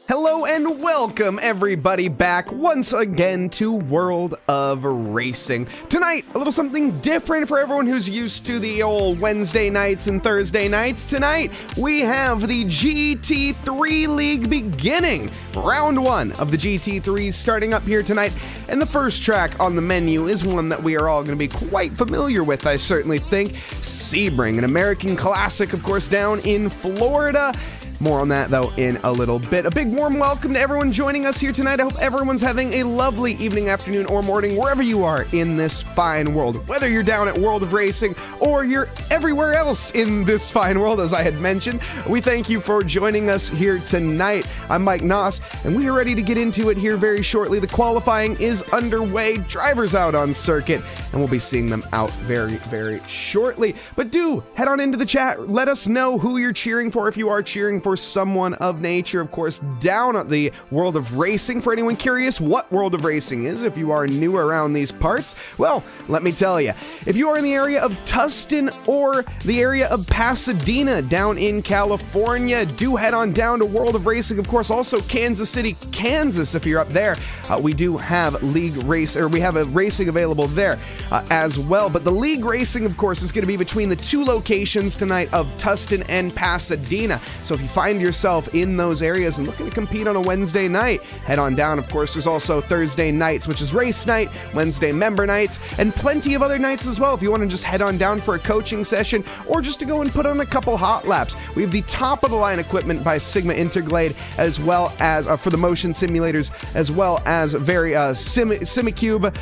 Hello and welcome everybody back once again to World of Racing. Tonight, a little something different for everyone who's used to the old Wednesday nights and Thursday nights. Tonight, we have the GT3 League beginning. Round 1 of the GT3s starting up here tonight. And the first track on the menu is one that we are all going to be quite familiar with, I certainly think. Sebring, an American classic, of course, down in Florida. More on that, though, in a little bit. A big warm welcome to everyone joining us here tonight. I hope everyone's having a lovely evening, afternoon, or morning, wherever you are in this fine world. Whether you're down at World of Racing or you're everywhere else in this fine world, as I had mentioned, we thank you for joining us here tonight. I'm Mike Noss, and we are ready to get into it here very shortly. The qualifying is underway. Drivers out on circuit, and we'll be seeing them out very, very shortly. But do head on into the chat. Let us know who you're cheering for if you are cheering for someone of nature, of course, down at the World of Racing. For anyone curious what World of Racing is, if you are new around these parts, well, let me tell you. If you are in the area of Tustin or the area of Pasadena down in California, do head on down to World of Racing. Of course, also Kansas City, Kansas, if you're up there. We do have we have a racing available there as well. But the league racing, of course, is going to be between the two locations tonight of Tustin and Pasadena. So if you find yourself in those areas and looking to compete on a Wednesday night, head on down. Of course, there's also Thursday nights, which is race night, Wednesday member nights, and plenty of other nights as well if you want to just head on down for a coaching session or just to go and put on a couple hot laps. We have the top of the line equipment by Sigma Interglade, as well as for the motion simulators, as well as very Simicube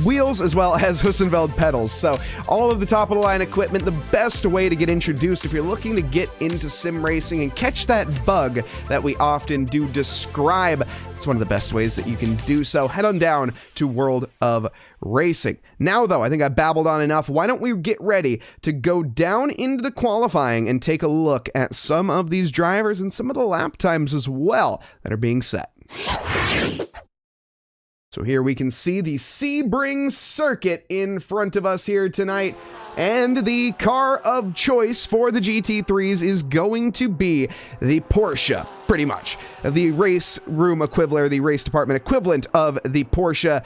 wheels, as well as Hussenfeld pedals. So all of the top of the line equipment, the best way to get introduced if you're looking to get into sim racing and catch that bug that we often do describe. It's one of the best ways that you can do so. Head on down to World of Racing. Now, though, I think I babbled on enough. Why don't we get ready to go down into the qualifying and take a look at some of these drivers and some of the lap times as well that are being set. So here we can see the Sebring circuit in front of us here tonight, and the car of choice for the GT3s is going to be the Porsche, pretty much. The race room equivalent, or the race department equivalent of the Porsche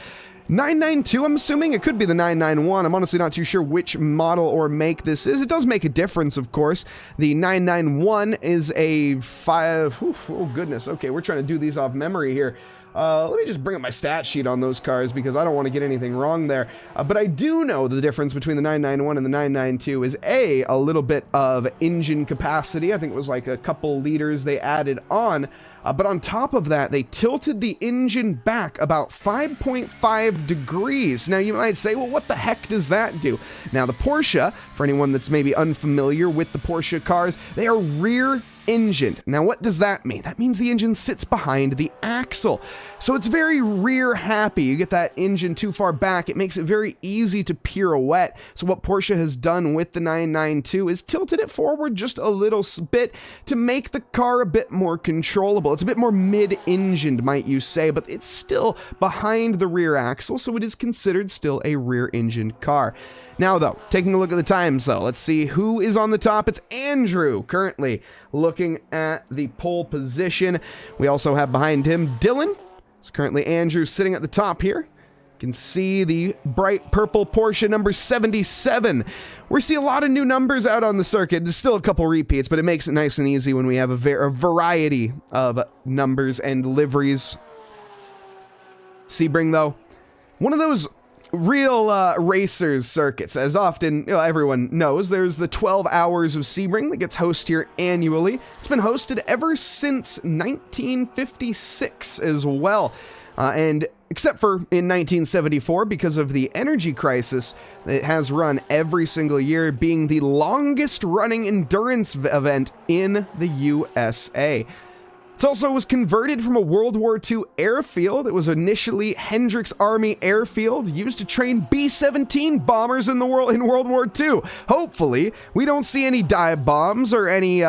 992, I'm assuming. It could be the 991. I'm honestly not too sure which model or make this is. It does make a difference, of course. The 991 is a oh goodness, okay, we're trying to do these off memory here. Let me just bring up my stat sheet on those cars because I don't want to get anything wrong there. But I do know the difference between the 991 and the 992 is a little bit of engine capacity. I think it was like a couple liters they added on. But on top of that, they tilted the engine back about 5.5 degrees. Now, you might say, well, what the heck does that do? Now, the Porsche, for anyone that's maybe unfamiliar with the Porsche cars, they are rear engined. Now, what does that mean? That means the engine sits behind the axle. So it's very rear happy. You get that engine too far back, it makes it very easy to pirouette. So what Porsche has done with the 992 is tilted it forward just a little bit to make the car a bit more controllable. It's a bit more mid-engined, might you say, but it's still behind the rear axle, so it is considered still a rear-engined car. Now, though, taking a look at the times, though, let's see who is on the top. It's Andrew, currently looking at the pole position. We also have behind him Dylan. It's currently Andrew sitting at the top here. You can see the bright purple Porsche number 77. We see a lot of new numbers out on the circuit. There's still a couple repeats, but it makes it nice and easy when we have a variety of numbers and liveries. Sebring, though, one of those real racers circuits. As often everyone knows, there's the 12 Hours of Sebring that gets hosted here annually. It's been hosted ever since 1956 as well. And except for in 1974, because of the energy crisis, it has run every single year, being the longest running endurance event in the USA. It also was converted from a World War II airfield. It was initially Hendricks Army Airfield, used to train B-17 bombers in World War II. Hopefully, we don't see any dive bombs or any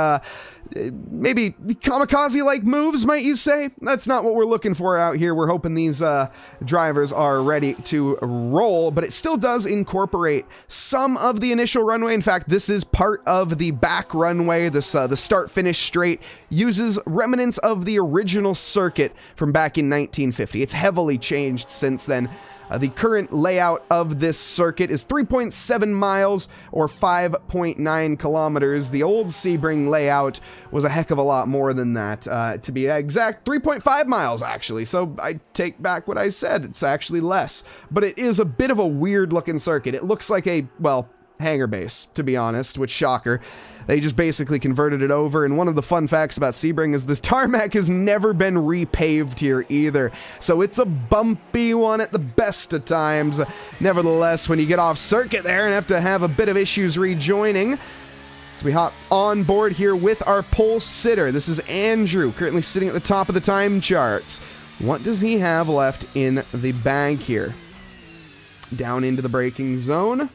maybe kamikaze-like moves, might you say? That's not what we're looking for out here. We're hoping these drivers are ready to roll, but it still does incorporate some of the initial runway. In fact, this is part of the back runway. This the start-finish straight uses remnants of the original circuit from back in 1950. It's heavily changed since then. The current layout of this circuit is 3.7 miles or 5.9 kilometers. The old Sebring layout was a heck of a lot more than that. To be exact, 3.5 miles actually. So I take back what I said. It's actually less. But it is a bit of a weird looking circuit. It looks like a, well, hangar base, to be honest, which shocker. They just basically converted it over, and one of the fun facts about Sebring is this tarmac has never been repaved here either, so it's a bumpy one at the best of times. Nevertheless, when you get off circuit there and have a bit of issues rejoining, so we hop on board here with our pole sitter. This is Andrew, currently sitting at the top of the time charts. What does he have left in the bag here? Down into the braking zone.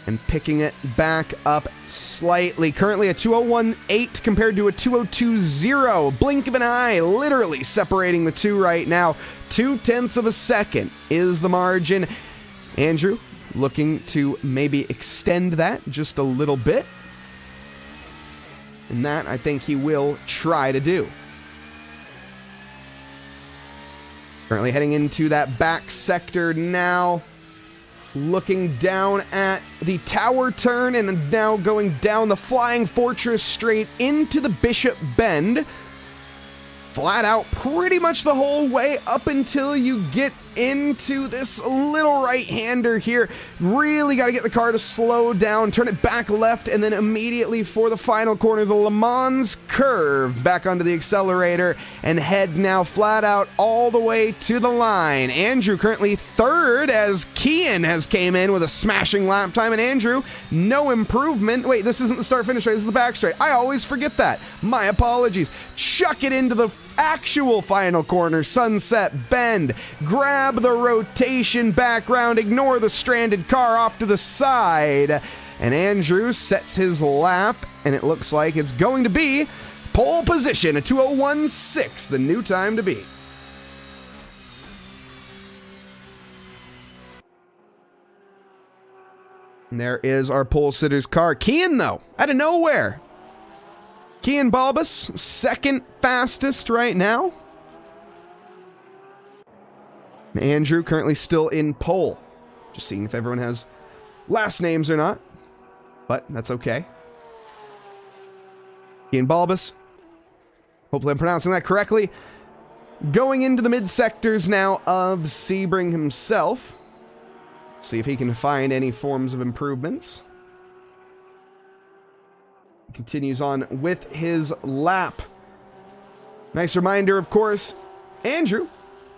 And picking it back up slightly. Currently a 201.8 compared to a 202.0. Blink of an eye, literally separating the two right now. 0.2 of a second is the margin. Andrew looking to maybe extend that just a little bit. And that I think he will try to do. Currently heading into that back sector now. Looking down at the tower turn and now going down the Flying Fortress straight into the Bishop Bend. Flat out pretty much the whole way up until you get into this little right-hander here. Really got to get the car to slow down, turn it back left, and then immediately for the final corner, the Le Mans curve back onto the accelerator and head now flat out all the way to the line. Andrew currently third as Kian has came in with a smashing lap time, and Andrew, no improvement. Wait, this isn't the start-finish straight, this is the back straight. I always forget that. My apologies. Chuck it into the actual final corner, Sunset Bend. Grab the rotation background, ignore the stranded car off to the side. And Andrew sets his lap, and it looks like it's going to be pole position, a 2:01.6, the new time to beat. And there is our pole sitter's car. Kian, though, out of nowhere. Kian Balbus, second fastest right now. And Andrew currently still in pole. Just seeing if everyone has last names or not. But that's okay. Kian Balbus. Hopefully I'm pronouncing that correctly. Going into the mid-sectors now of Sebring himself. Let's see if he can find any forms of improvements. Continues on with his lap. Nice reminder, of course, Andrew,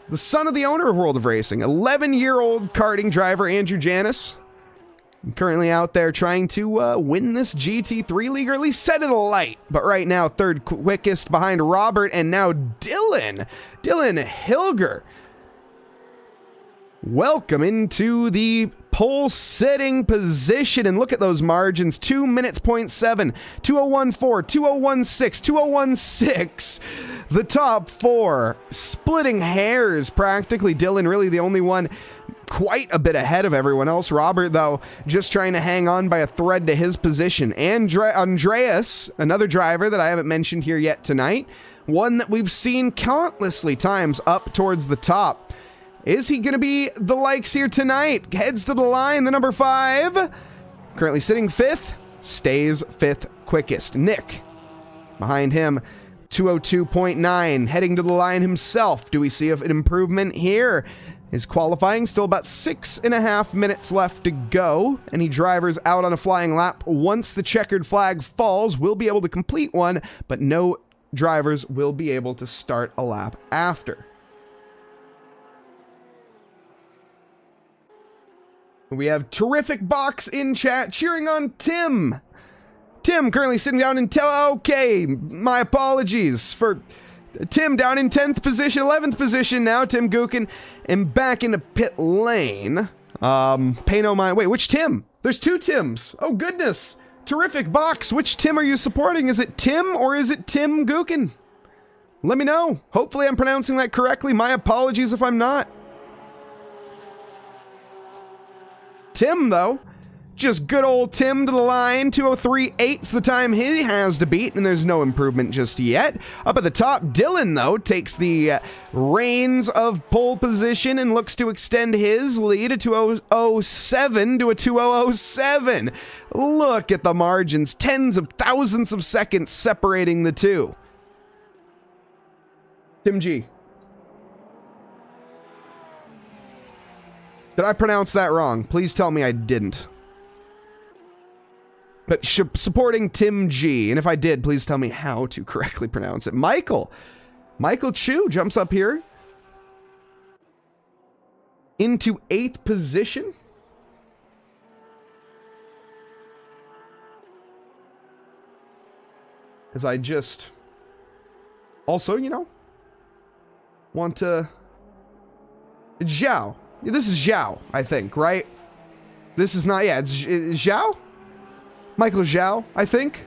the son of the owner of World of Racing, 11-year-old karting driver Andrew Janis, currently out there trying to win this GT3 league, or at least set it alight. But right now, third quickest behind Robert, and now Dylan Hilger. Welcome into the pole sitting position, and look at those margins. 2 minutes, 0.7, 2:01.4, 2:01.6, 2:01.6. The top four splitting hairs practically. Dylan really the only one quite a bit ahead of everyone else. Robert, though, just trying to hang on by a thread to his position. Andreas, another driver that I haven't mentioned here yet tonight, one that we've seen countlessly times up towards the top. Is he going to be the likes here tonight? Heads to the line, the number 5. Currently sitting 5th, stays 5th quickest. Nick, behind him, 2:02.9, heading to the line himself. Do we see an improvement here? is qualifying. Still about 6.5 minutes left to go. Any drivers out on a flying lap once the checkered flag falls will be able to complete one, but no drivers will be able to start a lap after. We have Terrific Box in chat cheering on Tim. Tim currently sitting down in okay, my apologies for Tim down in 10th position, 11th position now. Tim Gookin and back into pit lane. Pay no mind. Wait, which Tim? There's two Tims. Oh goodness. Terrific Box. Which Tim are you supporting? Is it Tim or is it Tim Gookin? Let me know. Hopefully I'm pronouncing that correctly. My apologies if I'm not. Tim, though, just good old Tim to the line. 2:03.8's the time he has to beat, and there's no improvement just yet. Up at the top, Dylan, though, takes the reins of pole position and looks to extend his lead, a 2:07 to a 2:007. Look at the margins, tens of thousands of seconds separating the two. Tim G. Did I pronounce that wrong? Please tell me I didn't. But supporting Tim G. And if I did, please tell me how to correctly pronounce it. Michael Chu jumps up here into 8th position. As I just also, you know, want to... Zhao. This is Zhao, I think, right? This is not, yeah, it's Zhao? Michael Zhao, I think?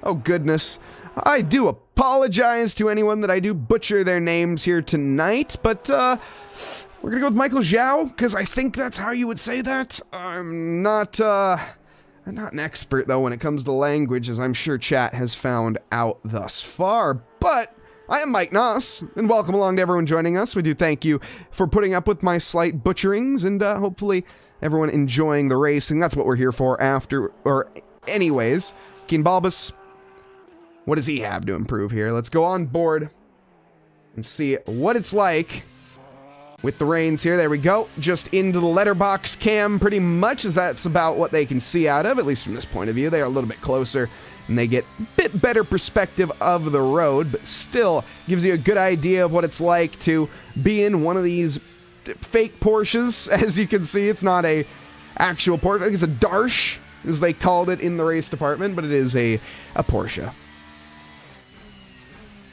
Oh, goodness. I do apologize to anyone that I do butcher their names here tonight, but we're gonna go with Michael Zhao, because I think that's how you would say that. I'm not an expert, though, when it comes to language, as I'm sure chat has found out thus far, but... I am Mike Noss, and welcome along to everyone joining us. We do thank you for putting up with my slight butcherings, and hopefully everyone enjoying the racing. That's what we're here for after, or anyways. Keen Balbus, what does he have to improve here? Let's go on board and see what it's like with the reins here. There we go. Just into the letterbox cam pretty much, as that's about what they can see out of, at least from this point of view. They are a little bit closer, and they get a bit better perspective of the road, but still gives you a good idea of what it's like to be in one of these fake Porsches. As you can see, it's not a actual Porsche. I think it's a Darsh, as they called it in the race department, but it is a Porsche.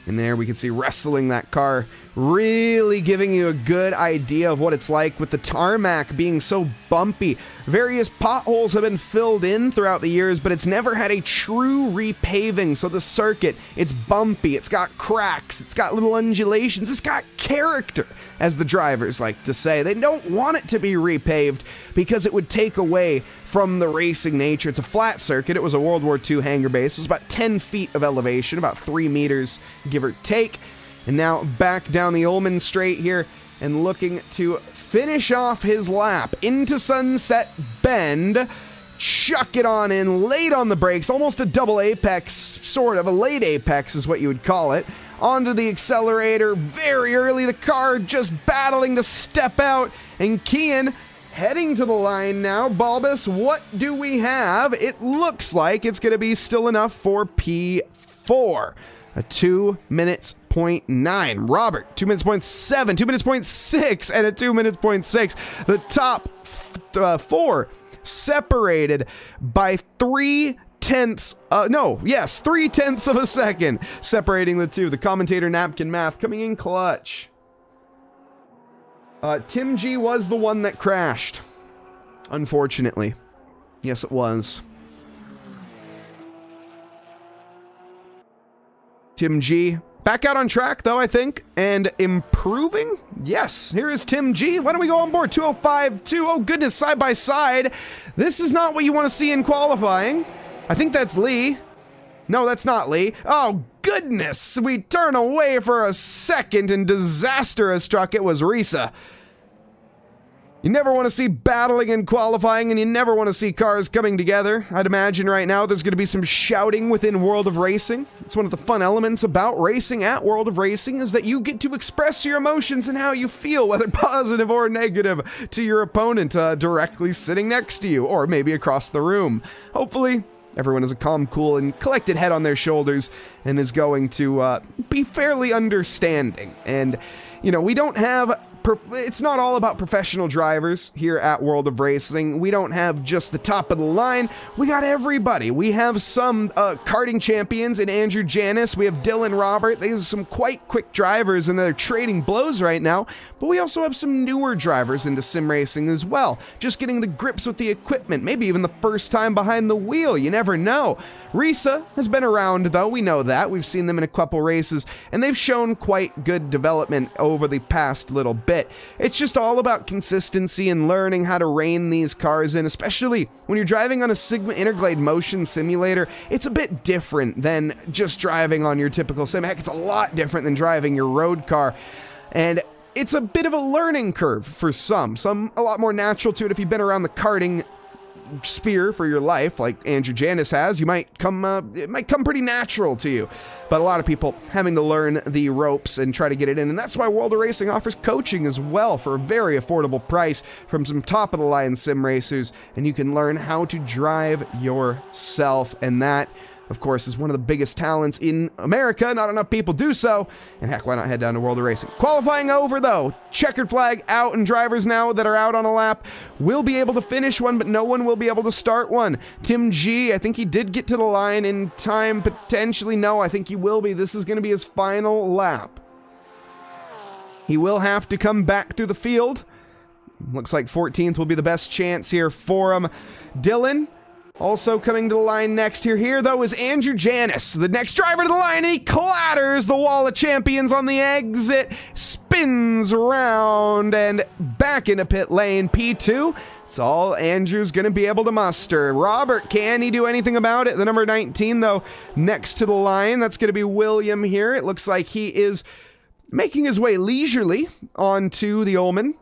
And there we can see wrestling that car, really giving you a good idea of what it's like with the tarmac being so bumpy. Various potholes have been filled in throughout the years, but it's never had a true repaving. So the circuit, it's bumpy, it's got cracks, it's got little undulations, it's got character, as the drivers like to say. They don't want it to be repaved because it would take away from the racing nature. It's a flat circuit. It was a World War II hangar base. It was about 10 feet of elevation, about 3 meters, give or take. And now back down the Ullman Straight here and looking to finish off his lap into Sunset Bend. Chuck it on in, late on the brakes, almost a double apex, sort of. A late apex is what you would call it. Onto the accelerator very early. The car just battling to step out. And Kian heading to the line now. Balbus, what do we have? It looks like it's going to be still enough for P4. A 2 minutes 0.9. Robert, 2 minutes 0.7, 2 minutes 0.6, and a 2 minutes 0.6. The top four separated by 3/10 of a second, separating the two. The commentator napkin math coming in clutch. Tim G was the one that crashed, unfortunately. Yes, it was. Tim G back out on track, though, I think, and improving. Yes, here is Tim G. Why don't we go on board? 2:05.2. Oh, goodness, side by side. This is not what you want to see in qualifying. I think that's Lee. No, that's not Lee. Oh, goodness. We turn away for a second, and disaster has struck. It was Risa. You never want to see battling and qualifying, and you never want to see cars coming together. I'd imagine right now there's going to be some shouting within World of Racing. It's one of the fun elements about racing at World of Racing is that you get to express your emotions and how you feel, whether positive or negative, to your opponent directly sitting next to you, or maybe across the room. Hopefully, everyone has a calm, cool, and collected head on their shoulders and is going to be fairly understanding. And, you know, we don't have... It's not all about professional drivers here at World of Racing. We don't have just the top of the line. We got everybody. We have some karting champions in Andrew Janis. We have Dylan Robert. These are some quite quick drivers, and they're trading blows right now. But we also have some newer drivers into sim racing as well. Just getting the grips with the equipment. Maybe even the first time behind the wheel. You never know. Risa has been around, though. We know that. We've seen them in a couple races, and they've shown quite good development over the past little bit. It's just all about consistency and learning how to rein these cars in, especially when you're driving on a Sigma Interglade motion simulator. It's a bit different than just driving on your typical sim. Heck, it's a lot different than driving your road car. And it's a bit of a learning curve for some a lot more natural to it. If you've been around the karting sphere for your life, like Andrew Janis has, it might come pretty natural to you. But a lot of people having to learn the ropes and try to get it in, and that's why World of Racing offers coaching as well for a very affordable price from some top-of-the-line sim racers, and you can learn how to drive yourself, and that, of course, is one of the biggest talents in America. Not enough people do so. And heck, why not head down to World of Racing? Qualifying over, though. Checkered flag out, and drivers now that are out on a lap will be able to finish one, but no one will be able to start one. Tim G, I think he did get to the line in time. Potentially, no, I think he will be. This is going to be his final lap. He will have to come back through the field. Looks like 14th will be the best chance here for him. Dylan, also coming to the line next here, though, is Andrew Janis, the next driver to the line, and he clatters the wall of champions on the exit, spins around, and back into pit lane. P2, it's all Andrew's going to be able to muster. Robert, can he do anything about it? The number 19, though, next to the line, that's going to be William here. It looks like he is making his way leisurely onto the Ullman.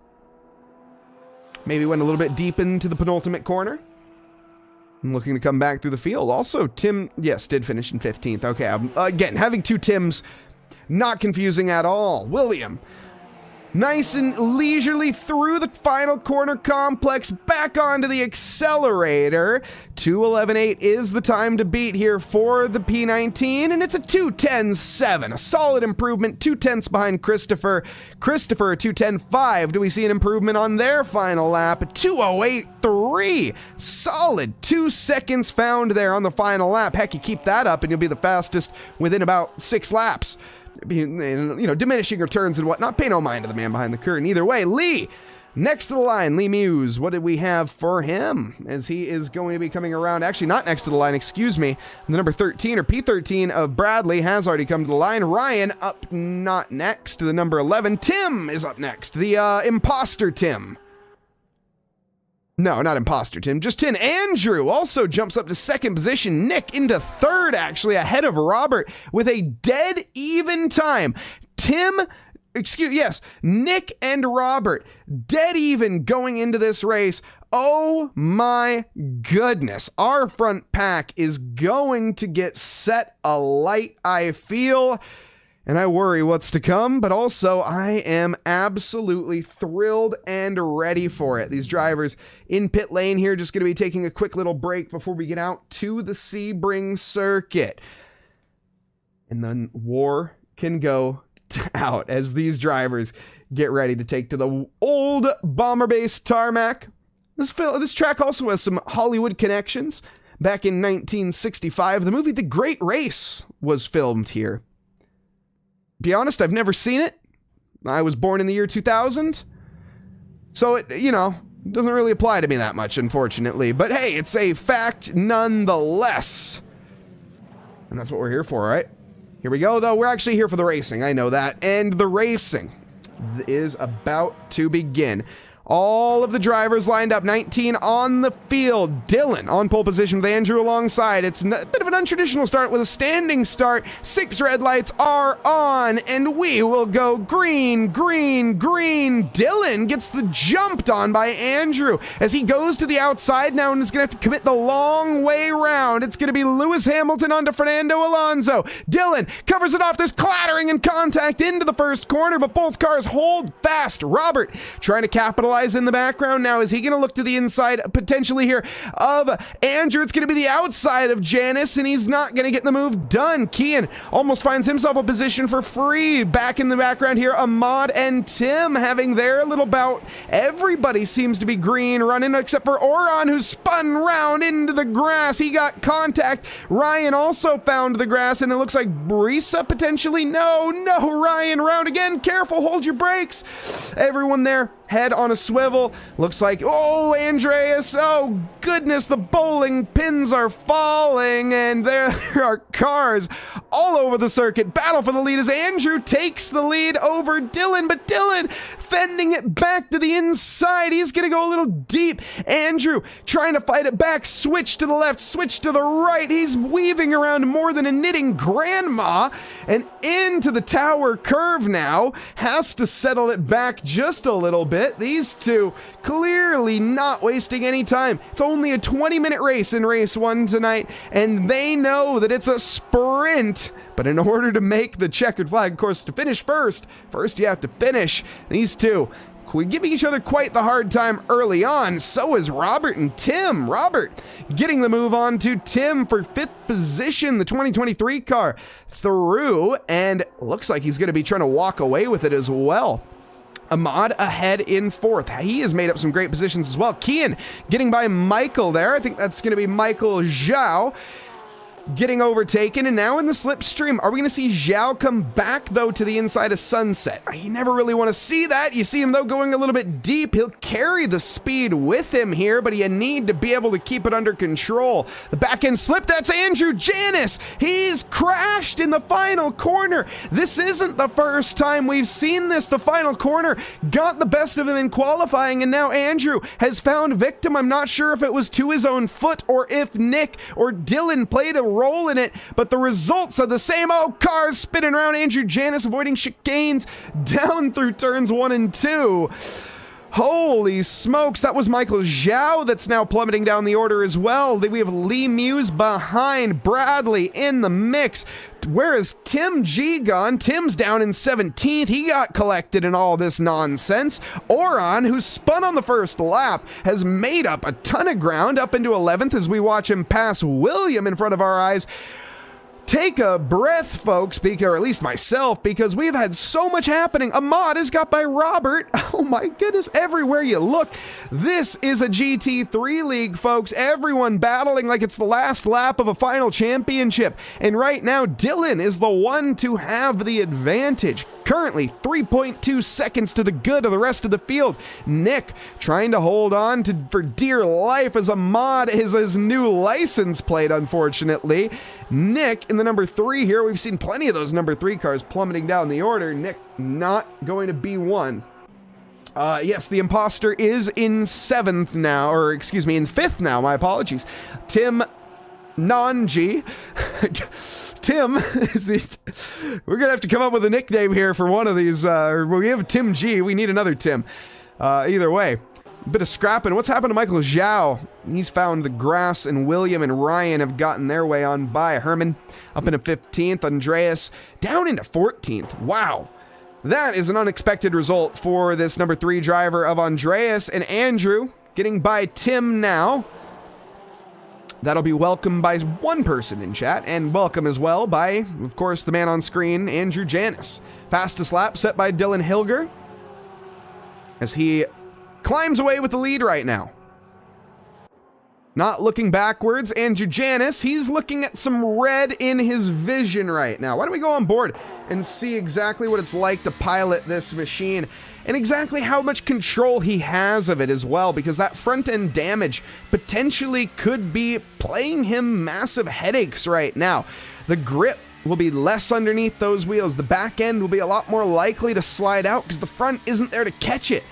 Maybe went a little bit deep into the penultimate corner. Looking to come back through the field. Also, Tim, yes, did finish in 15th. Okay, again, having two Tims, not confusing at all. William, nice and leisurely through the final corner complex, back onto the accelerator. 2:11.8 is the time to beat here for the P19, and it's a 2:10.7, a solid improvement, 2/10 behind Christopher. Christopher, 2:10.5. Do we see an improvement on their final lap? 2:08.3, solid 2 seconds found there on the final lap. Heck, you keep that up and you'll be the fastest within about 6 laps. You know, diminishing returns and whatnot. Pay no mind to the man behind the curtain. Either way, Lee, next to the line, Lee Muse. What did we have for him? As he is going to be coming around, actually not next to the line, excuse me. The number 13 or P13 of Bradley has already come to the line. Ryan up, not next to the number 11. Tim is up next. The imposter Tim. No, not imposter Tim, just Tim. Andrew also jumps up to second position. Nick into third, actually, ahead of Robert with a dead even time. Nick and Robert, dead even going into this race. Oh my goodness. Our front pack is going to get set alight, I feel. And I worry what's to come, but also I am absolutely thrilled and ready for it. These drivers in pit lane here just going to be taking a quick little break before we get out to the Sebring circuit. And then war can go out as these drivers get ready to take to the old Bomber Base tarmac. This track also has some Hollywood connections. Back in 1965, the movie The Great Race was filmed here. Be honest, I've never seen it. I was born in the year 2000. So it, doesn't really apply to me that much, unfortunately. But hey, it's a fact nonetheless. And that's what we're here for, right? Here we go, though. We're actually here for the racing. I know that. And the racing is about to begin. All of the drivers lined up, 19 on the field. Dylan on pole position with Andrew alongside. It's a bit of an untraditional start with a standing start. 6 red lights are on, and we will go green, green, green. Dylan gets the jumped on by Andrew as he goes to the outside now and is going to have to commit the long way round. It's going to be Lewis Hamilton onto Fernando Alonso. Dylan covers it off. There's clattering and contact into the first corner, but both cars hold fast. Robert trying to capitalize in the background now. Is he going to look to the inside potentially here of Andrew? It's going to be the outside of Janice, and he's not going to get the move done. Kian almost finds himself a position for free. Back in the background here, Ahmad and Tim having their little bout. Everybody seems to be green running except for Oran, who spun round into the grass. He got contact. Ryan also found the grass, and it looks like Brisa potentially. No, Ryan round again. Careful, hold your brakes. Everyone there, head on a swivel. Looks like, oh, Andreas, oh goodness, the bowling pins are falling, and there are cars all over the circuit. Battle for the lead as Andrew takes the lead over Dylan, but Dylan fending it back to the inside. He's gonna go a little deep. Andrew trying to fight it back. Switch to the left, switch to the right. He's weaving around more than a knitting grandma and into the tower curve now. Has to settle it back just a little bit. These two clearly not wasting any time. It's only a 20-minute race in race 1 tonight, and they know that it's a sprint. But in order to make the checkered flag, of course, to finish first you have to finish. These two giving each other quite the hard time early on. So is Robert and Tim. Robert getting the move on to Tim for 5th position, the 2023 car through, and looks like he's going to be trying to walk away with it as well. Ahmad ahead in 4th. He has made up some great positions as well. Kian getting by Michael there. I think that's going to be Michael Zhao getting overtaken, and now in the slipstream. Are we going to see Zhao come back, though, to the inside of Sunset? You never really want to see that. You see him, though, going a little bit deep. He'll carry the speed with him here, but you need to be able to keep it under control. The back end slip, that's Andrew Janis. He's crashed in the final corner. This isn't the first time we've seen this. The final corner got the best of him in qualifying, and now Andrew has found victim. I'm not sure if it was to his own foot or if Nick or Dylan played a role in it, but the results are the same. Oh, cars spinning around. Andrew Janis avoiding chicanes down through turns 1 and 2. Holy smokes, that was Michael Zhao that's now plummeting down the order as well. We have Lee Muse behind, Bradley in the mix. Where is Tim G gone? Tim's down in 17th. He got collected in all this nonsense. Oran, who spun on the first lap, has made up a ton of ground up into 11th as we watch him pass William in front of our eyes. Take a breath, folks, or at least myself, because we've had so much happening. Ahmad is got by Robert. Oh my goodness, everywhere you look. This is a GT3 league, folks. Everyone battling like it's the last lap of a final championship. And right now, Dylan is the one to have the advantage. Currently, 3.2 seconds to the good of the rest of the field. Nick trying to hold on for dear life as Ahmad is his new license plate, unfortunately. Nick in the number 3 here. We've seen plenty of those number 3 cars plummeting down the order. Nick not going to be one. Yes, the imposter is in 7th now, or excuse me, in 5th now. My apologies. Tim Nanji. Tim is the. We're gonna have to come up with a nickname here for one of these. We have Tim G. We need another Tim. Either way. Bit of scrapping. What's happened to Michael Zhao? He's found the grass, and William and Ryan have gotten their way on by. Herman up into 15th. Andreas down into 14th. Wow. That is an unexpected result for this number 3 driver of Andreas, and Andrew getting by Tim now. That'll be welcomed by one person in chat, and welcome as well by, of course, the man on screen, Andrew Janis. Fastest lap set by Dylan Hilger as he climbs away with the lead right now. Not looking backwards, Andrew Janis, he's looking at some red in his vision right now. Why don't we go on board and see exactly what it's like to pilot this machine and exactly how much control he has of it as well, because that front end damage potentially could be playing him massive headaches right now. The grip will be less underneath those wheels. The back end will be a lot more likely to slide out because the front isn't there to catch it.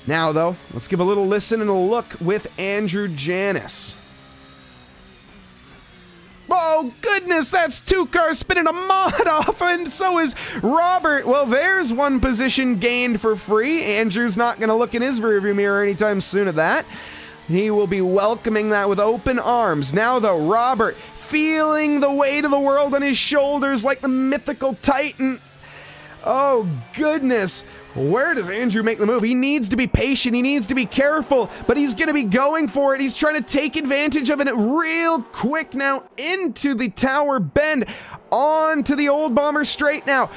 Now, though, let's give a little listen and a look with Andrew Janis. Oh, goodness, that's 2 cars spinning a mod off, and so is Robert. Well, there's 1 position gained for free. Andrew's not going to look in his rearview mirror anytime soon at that. He will be welcoming that with open arms. Now, though, Robert feeling the weight of the world on his shoulders like the mythical Titan. Oh, goodness. Where does Andrew make the move? He needs to be patient. He needs to be careful, but he's going to be going for it. He's trying to take advantage of it real quick now into the tower bend, onto the old bomber straight now.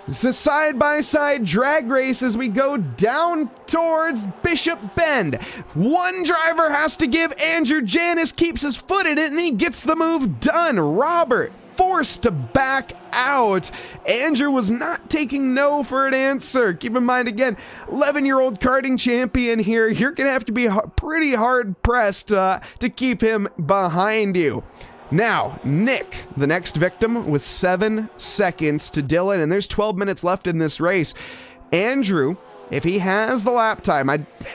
It's a side-by-side drag race as we go down towards Bishop Bend. 1 driver has to give. Andrew Janis keeps his foot in it, and he gets the move done. Robert forced to back out. Andrew was not taking no for an answer. Keep in mind, again, 11-year-old karting champion here. You're going to have to be pretty hard-pressed to keep him behind you. Now, Nick, the next victim, with 7 seconds to Dylan, and there's 12 minutes left in this race. Andrew, if he has the lap time,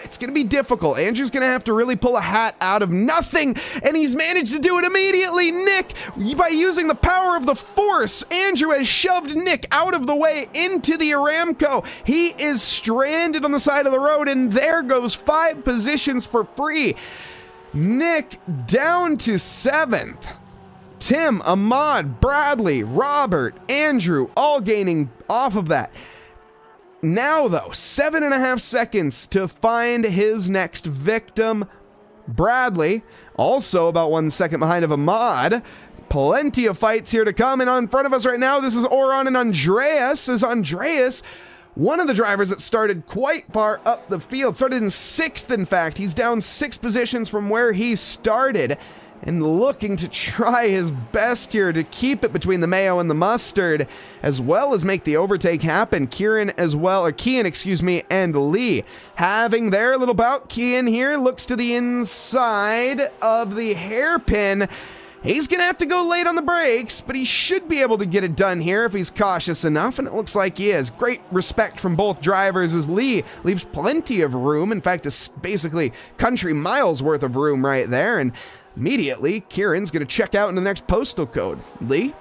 it's going to be difficult. Andrew's going to have to really pull a hat out of nothing, and he's managed to do it immediately. Nick, by using the power of the force, Andrew has shoved Nick out of the way into the Aramco. He is stranded on the side of the road, and there goes 5 positions for free. Nick down to 7th. Tim, Ahmad, Bradley, Robert, Andrew, all gaining off of that. Now, though, 7.5 seconds to find his next victim. Bradley, also about 1 second behind of Ahmad. Plenty of fights here to come, and in front of us right now, this is Oron and Andreas. Andreas, one of the drivers that started quite far up the field, started in 6th, in fact. He's down 6 positions from where he started, and looking to try his best here to keep it between the mayo and the mustard, as well as make the overtake happen. Kian, and Lee having their little bout. Kian here looks to the inside of the hairpin. He's going to have to go late on the brakes, but he should be able to get it done here if he's cautious enough, and it looks like he is. Great respect from both drivers as Lee leaves plenty of room. In fact, it's basically country miles worth of room right there, and immediately, Kieran's going to check out in the next postal code. Lee,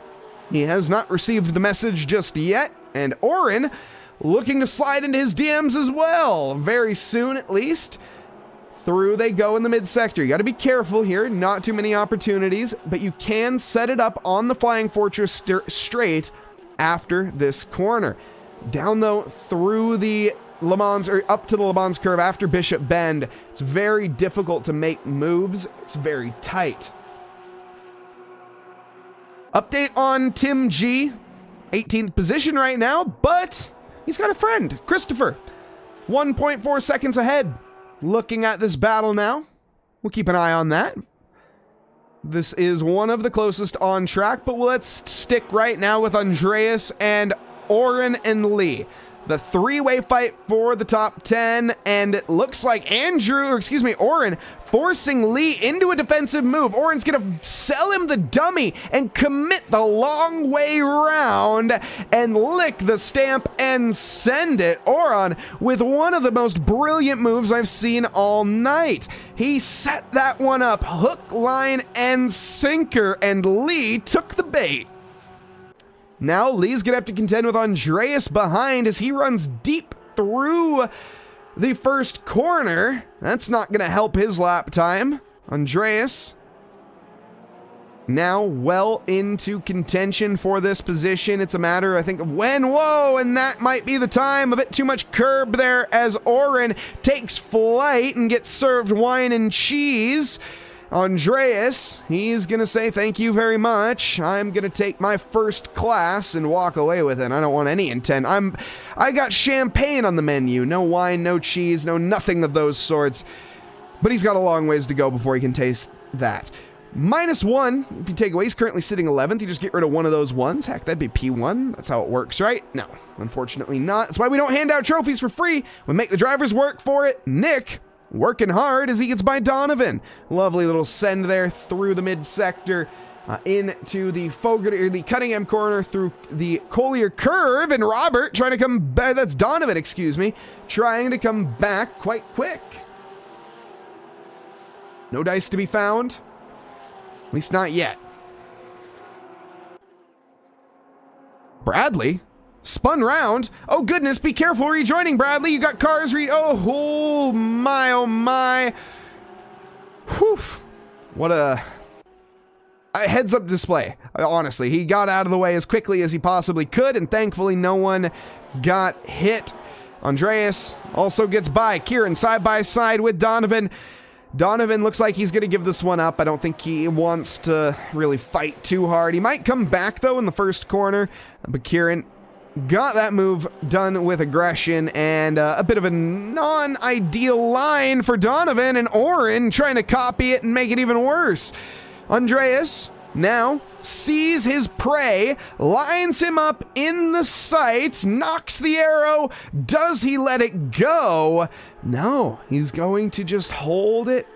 he has not received the message just yet, and Oren looking to slide into his DMs as well. Very soon, at least. Through they go in the mid-sector. You got to be careful here. Not too many opportunities, but you can set it up on the Flying Fortress straight after this corner. Down, though, through the Le Mans, or up to the Le Mans curve after Bishop Bend, it's very difficult to make moves. It's very tight. Update on Tim G, 18th position right now, but he's got a friend, Christopher, 1.4 seconds ahead. Looking at this battle now, we'll keep an eye on that. This is one of the closest on track, but let's stick right now with Andreas and Oren and Lee. The 3-way fight for the top 10, and it looks like Oren forcing Lee into a defensive move. Oren's gonna sell him the dummy and commit the long way round and lick the stamp and send it. Oren with one of the most brilliant moves I've seen all night. He set that one up, hook, line, and sinker, and Lee took the bait. Now Lee's gonna have to contend with Andreas behind as he runs deep through the first corner. That's not gonna help his lap time. Andreas now well into contention for this position. It's a matter, I think, of when. Whoa, and that might be the time. A bit too much curb there as Oren takes flight and gets served wine and cheese. Andreas, he's gonna say thank you very much. I'm gonna take my first class and walk away with it. I don't want any intent. I got champagne on the menu. No wine, no cheese, no nothing of those sorts. But he's got a long ways to go before he can taste that. -1, if you take away, he's currently sitting 11th. You just get rid of one of those ones. Heck, that'd be P1. That's how it works, right? No, unfortunately not. That's why we don't hand out trophies for free. We make the drivers work for it. Nick, working hard as he gets by Donovan. Lovely little send there through the mid-sector. into the the Cunningham corner through the Collier curve, and Robert trying to come back. That's Donovan, excuse me, trying to come back quite quick. No dice to be found, at least not yet. Bradley spun round. Oh goodness, be careful rejoining, Bradley. You got cars oh my, oh my. Whew. What a heads up display. Honestly, he got out of the way as quickly as he possibly could, and thankfully no one got hit. Andreas also gets by. Kieran side by side with Donovan. Donovan looks like he's going to give this one up. I don't think he wants to really fight too hard. He might come back, though, in the first corner. But Kieran got that move done with aggression, and a bit of a non-ideal line for Donovan, and Oren trying to copy it and make it even worse. Andreas now sees his prey, lines him up in the sights, knocks the arrow. Does he let it go? No, he's going to just hold it,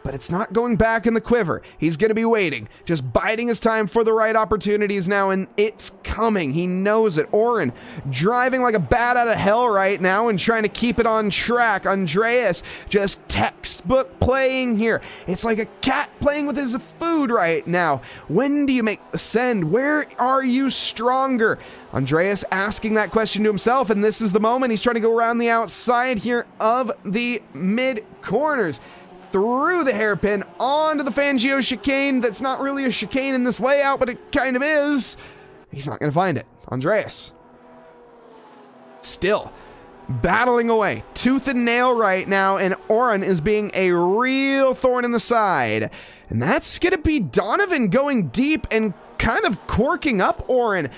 but it's not going back in the quiver. He's going to be waiting, just biding his time for the right opportunities now, and it's coming. He knows it. Oren driving like a bat out of hell right now and trying to keep it on track. Andreas just textbook playing here. It's like a cat playing with his food right now. When do you make the send? Where are you stronger? Andreas asking that question to himself, and this is the moment. He's trying to go around the outside here of the mid corners, through the hairpin, onto the Fangio chicane. That's not really a chicane in this layout, but it kind of is. He's not going to find it. Andreas still battling away, tooth and nail right now, and Oren is being a real thorn in the side. And that's going to be Donovan going deep and kind of corking up Oren.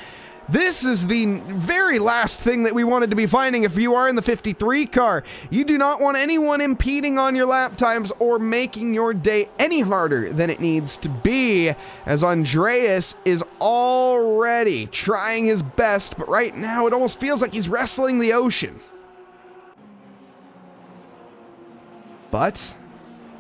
This is the very last thing that we wanted to be finding if you are in the 53 car. You do not want anyone impeding on your lap times or making your day any harder than it needs to be, as Andreas is already trying his best, but right now it almost feels like he's wrestling the ocean. But,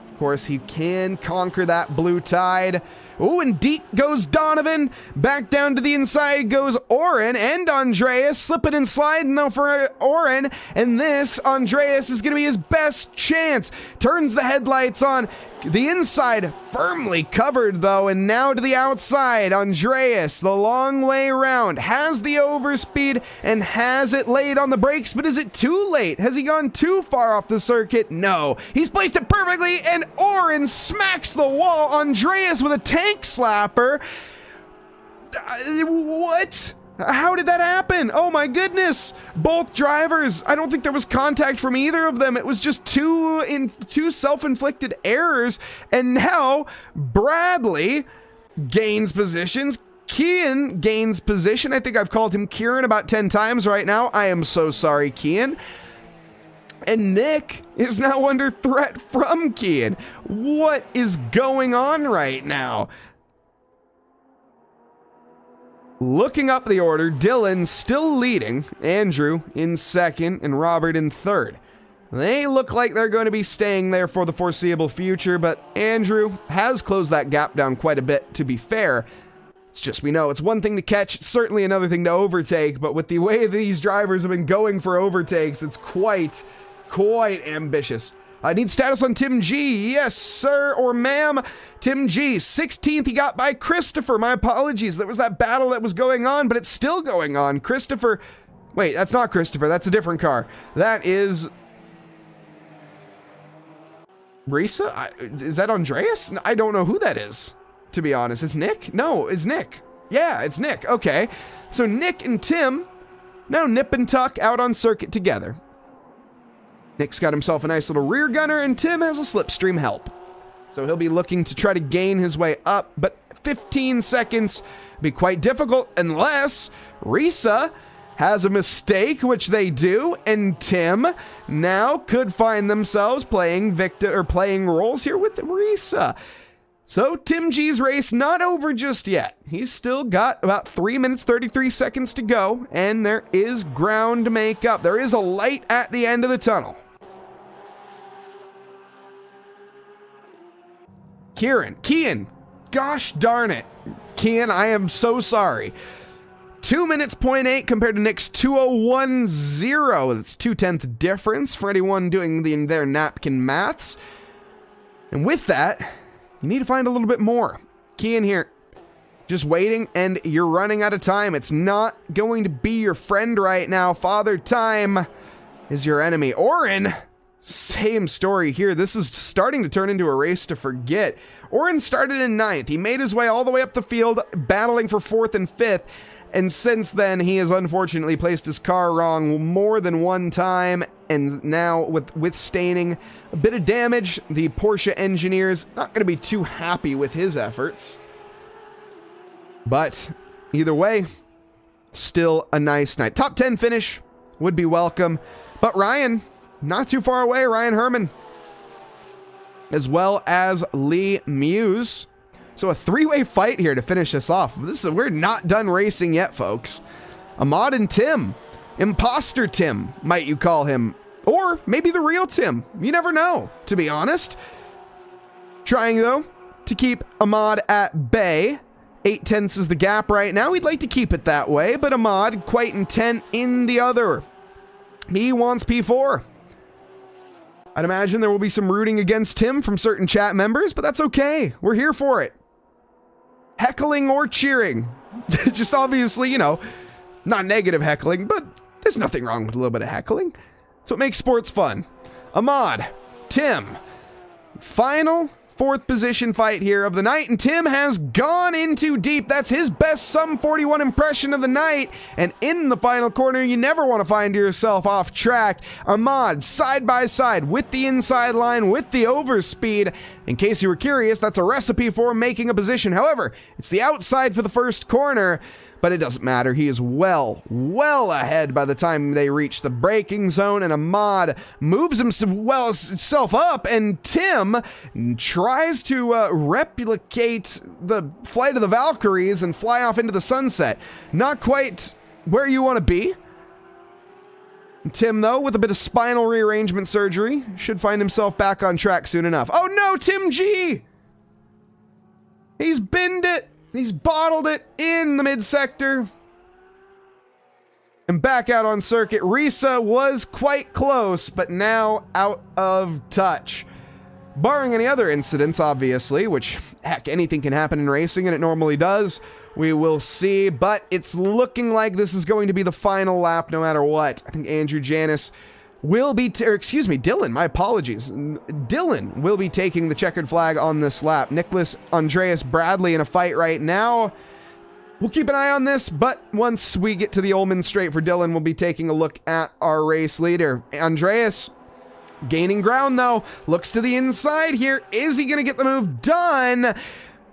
of course, he can conquer that blue tide. Oh, and deep goes Donovan. Back down to the inside goes Oren and Andreas, slipping and sliding though for Oren. And this, Andreas, is going to be his best chance. Turns the headlights on. The inside firmly covered though, and now to the outside. Andreas, the long way around, has the overspeed and has it laid on the brakes, but is it too late? Has he gone too far off the circuit? No. He's placed it perfectly, and Oren smacks the wall. Andreas with a tank slapper. What? How did that happen? Oh my goodness. Both drivers, I don't think there was contact from either of them. It was just two self-inflicted errors. And now Bradley gains positions. Kian gains position. I think I've called him Kieran about 10 times right now. I am so sorry, Kian. And Nick is now under threat from Kian. What is going on right now? Looking up the order, Dylan still leading, Andrew in second, and Robert in third. They look like they're going to be staying there for the foreseeable future, but Andrew has closed that gap down quite a bit, to be fair. It's just, we know, it's one thing to catch, it's certainly another thing to overtake, but with the way these drivers have been going for overtakes, it's quite ambitious. I need status on Tim G. Yes, sir or ma'am. Tim G. 16th he got by Christopher. My apologies. There was that battle that was going on, but it's still going on. Christopher. Wait, that's not Christopher. That's a different car. That is Risa? Is that Andreas? I don't know who that is, to be honest. It's Nick? No, it's Nick. Yeah, it's Nick. Okay. So Nick and Tim now nip and tuck out on circuit together. Nick's got himself a nice little rear gunner, and Tim has a slipstream help. So he'll be looking to try to gain his way up, but 15 seconds be quite difficult unless Risa has a mistake, which they do, and Tim now could find themselves playing roles here with Risa. So Tim G's race not over just yet. He's still got about 3 minutes 33 seconds to go, and there is ground to make up. There is a light at the end of the tunnel. Kian Gosh darn it. Kian, I am so sorry. 2 minutes, 0.8 compared to Nick's 2:01.0. That's 2/10 difference for anyone doing their napkin maths. And with that, you need to find a little bit more. Kian here, just waiting, and you're running out of time. It's not going to be your friend right now. Father Time is your enemy. Oren, same story here. This is starting to turn into a race to forget. Oren started in 9th. He made his way all the way up the field, battling for 4th and 5th. And since then, he has unfortunately placed his car wrong more than one time. And now, with withstanding a bit of damage, the Porsche engineers not going to be too happy with his efforts. But either way, still a nice night. Top 10 finish would be welcome. But Ryan, not too far away, Ryan Herman, as well as Lee Muse. So a three-way fight here to finish this off. We're not done racing yet, folks. Ahmad and Tim. Imposter Tim, might you call him. Or maybe the real Tim. You never know, to be honest. Trying, though, to keep Ahmad at bay. 8/10 is the gap right now. We'd like to keep it that way, but Ahmad quite intent in the other. He wants P4. I'd imagine there will be some rooting against him from certain chat members, but that's okay. We're here for it. Heckling or cheering. Just obviously, you know, not negative heckling, but there's nothing wrong with a little bit of heckling. That's what makes sports fun. Ahmad, Tim, final 4th position fight here of the night, and Tim has gone into deep. That's his best sum 41 impression of the night, and in the final corner, you never want to find yourself off track. Ahmad side by side with the inside line with the overspeed. In case you were curious, that's a recipe for making a position. However, it's the outside for the first corner, but it doesn't matter. He is well ahead by the time they reach the braking zone, and Ahmad moves himself up, and Tim tries to replicate the flight of the Valkyries and fly off into the sunset. Not quite where you want to be. Tim, though, with a bit of spinal rearrangement surgery, should find himself back on track soon enough. Oh no, Tim G! He's binned it! He's bottled it in the mid-sector. And back out on circuit. Risa was quite close, but now out of touch. Barring any other incidents, obviously, which, heck, anything can happen in racing, and it normally does. We will see, but it's looking like this is going to be the final lap no matter what. I think Andrew Janis will be, Dylan, my apologies. Dylan will be taking the checkered flag on this lap. Nicholas Andreas Bradley in a fight right now. We'll keep an eye on this, but once we get to the Ullman Straight for Dylan, we'll be taking a look at our race leader. Andreas gaining ground, though. Looks to the inside here. Is he going to get the move done?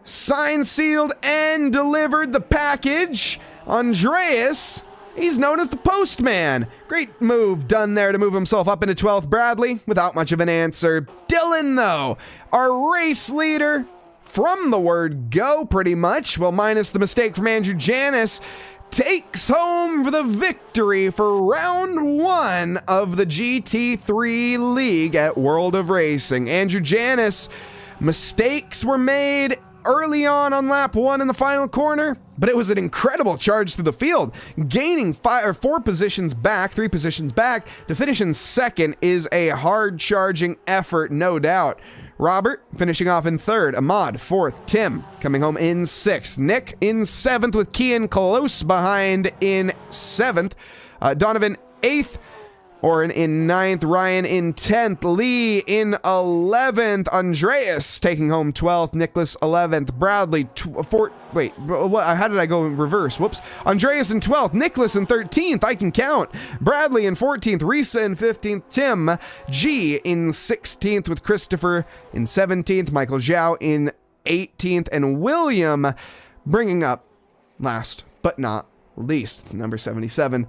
Signed, sealed, and delivered the package. Andreas, he's known as the postman. Great move done there to move himself up into 12th. Bradley, without much of an answer. Dylan, though, our race leader from the word go, pretty much. Well, minus the mistake from Andrew Janis, takes home the victory for round 1 of the GT3 League at World of Racing. Andrew Janis, mistakes were made early on lap 1 in the final corner, but it was an incredible charge through the field. Gaining 3 positions back to finish in 2nd is a hard charging effort, no doubt. Robert finishing off in 3rd, Ahmad 4th, Tim coming home in 6th, Nick in 7th with Kian close behind in 7th, Donovan 8th, Oren in 9th, Ryan in 10th, Lee in 11th, Andreas taking home 12th, Nicholas 11th, Bradley how did I go in reverse? Whoops. Andreas in 12th, Nicholas in 13th, I can count, Bradley in 14th, Risa in 15th, Tim G in 16th with Christopher in 17th, Michael Zhao in 18th, and William bringing up last but not least, number 77.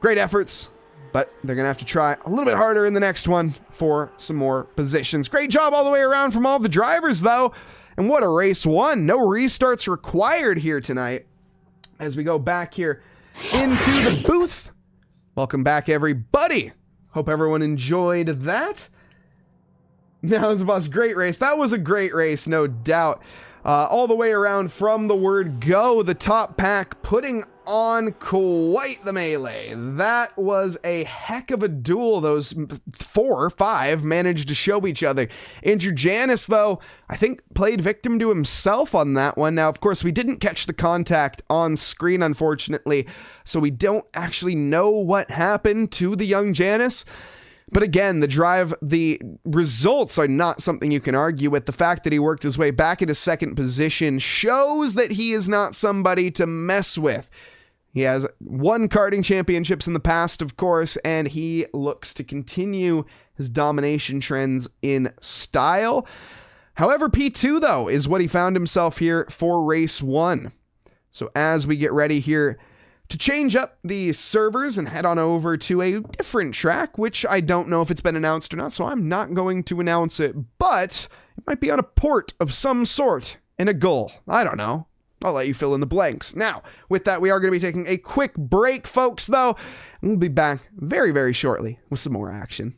Great efforts, but they're going to have to try a little bit harder in the next one for some more positions. Great job all the way around from all the drivers, though. And what a race 1. No restarts required here tonight. As we go back here into the booth. Welcome back, everybody. Hope everyone enjoyed that. Now, this was a great race. That was a great race, no doubt. all the way around from the word go. The top pack putting on quite the melee. That was a heck of a duel. Those 4 or 5 managed to show each other. Andrew Janis, though, I think played victim to himself on that one. Now, of course, we didn't catch the contact on screen, unfortunately, so we don't actually know what happened to the young Janis. But again, the results are not something you can argue with. The fact that he worked his way back into second position shows that he is not somebody to mess with. He has won karting championships in the past, of course, and he looks to continue his domination trends in style. However, P2, though, is what he found himself here for race 1. So as we get ready here to change up the servers and head on over to a different track, which I don't know if it's been announced or not, so I'm not going to announce it, but it might be on a port of some sort in a goal. I don't know. I'll let you fill in the blanks. Now, with that, we are going to be taking a quick break, folks, though. We'll be back very, very shortly with some more action.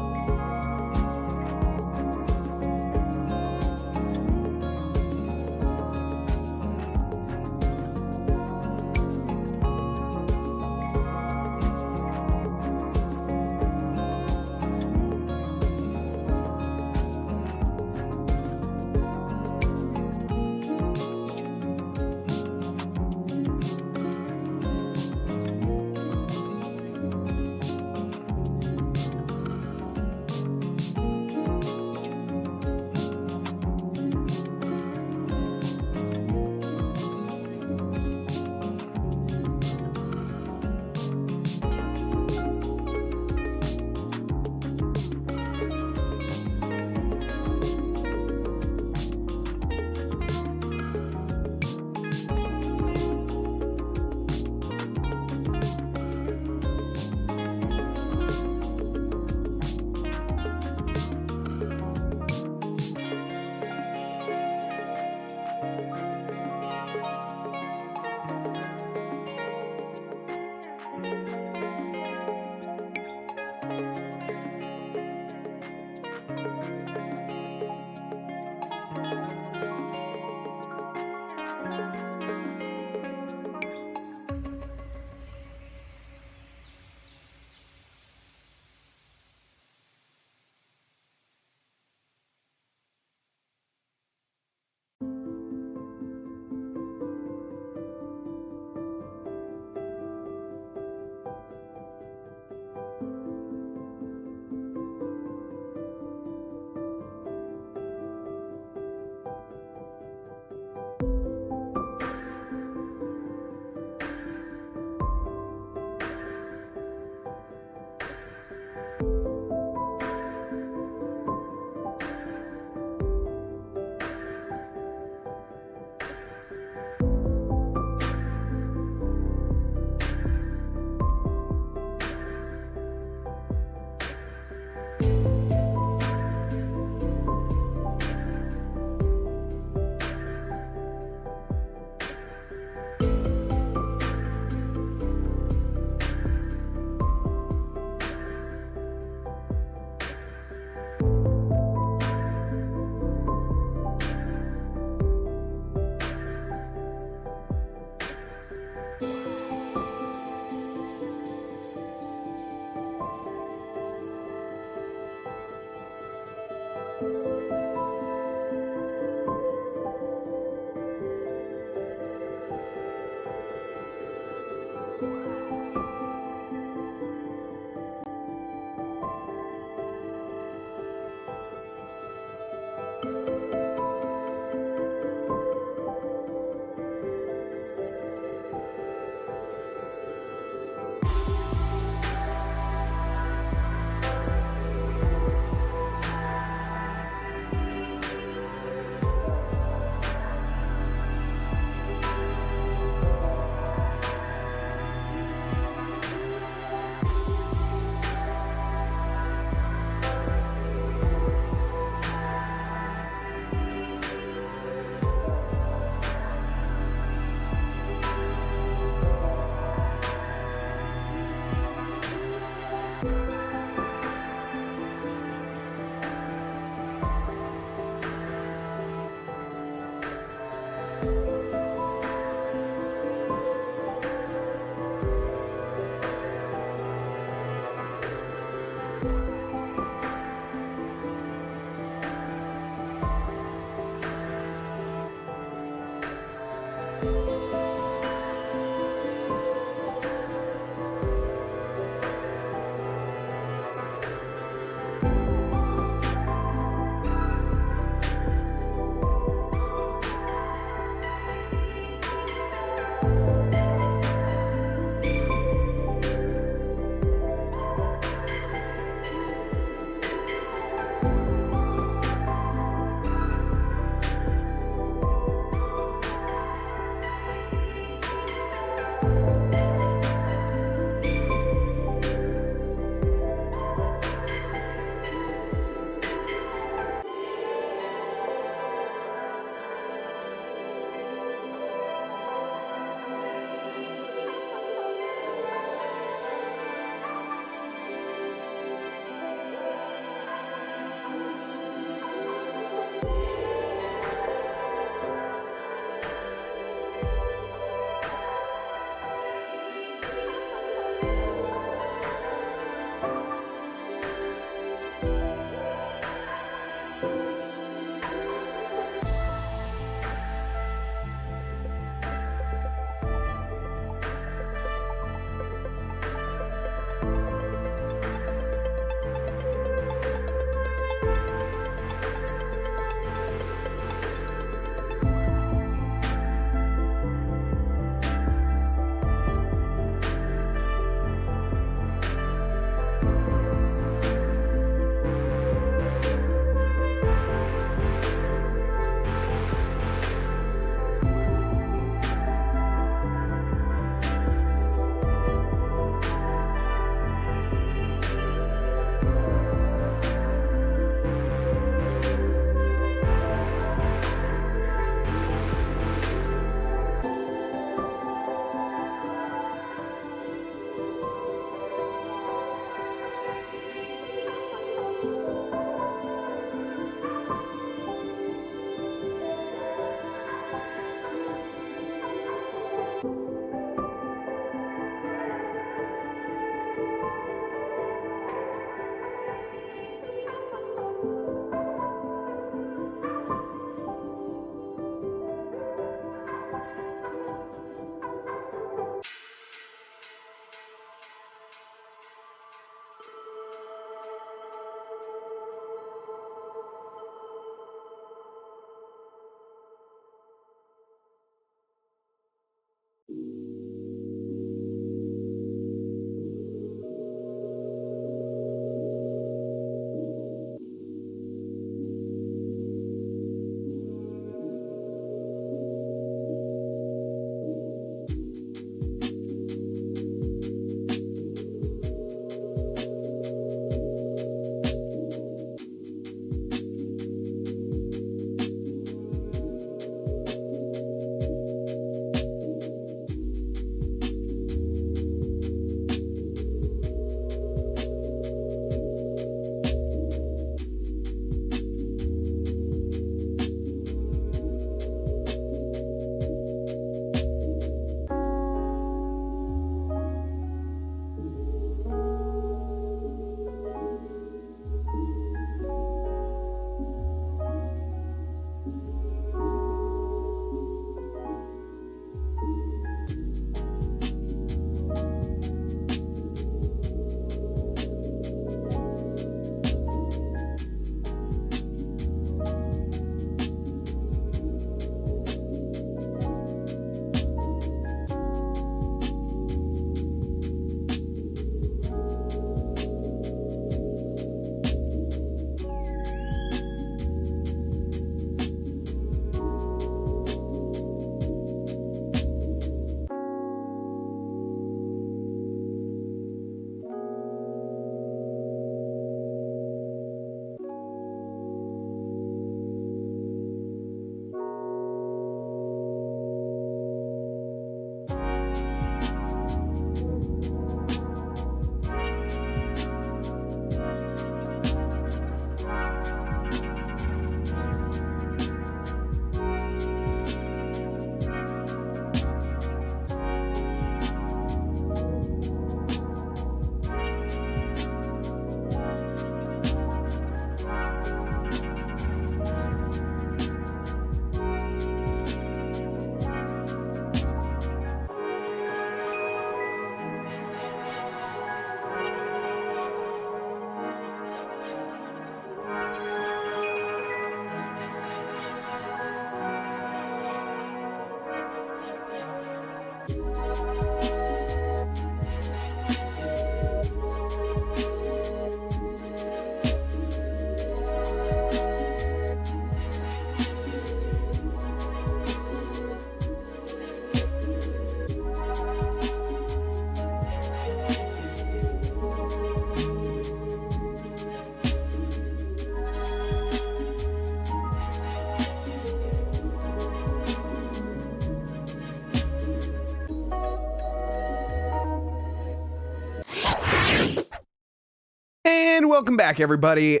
And welcome back, everybody.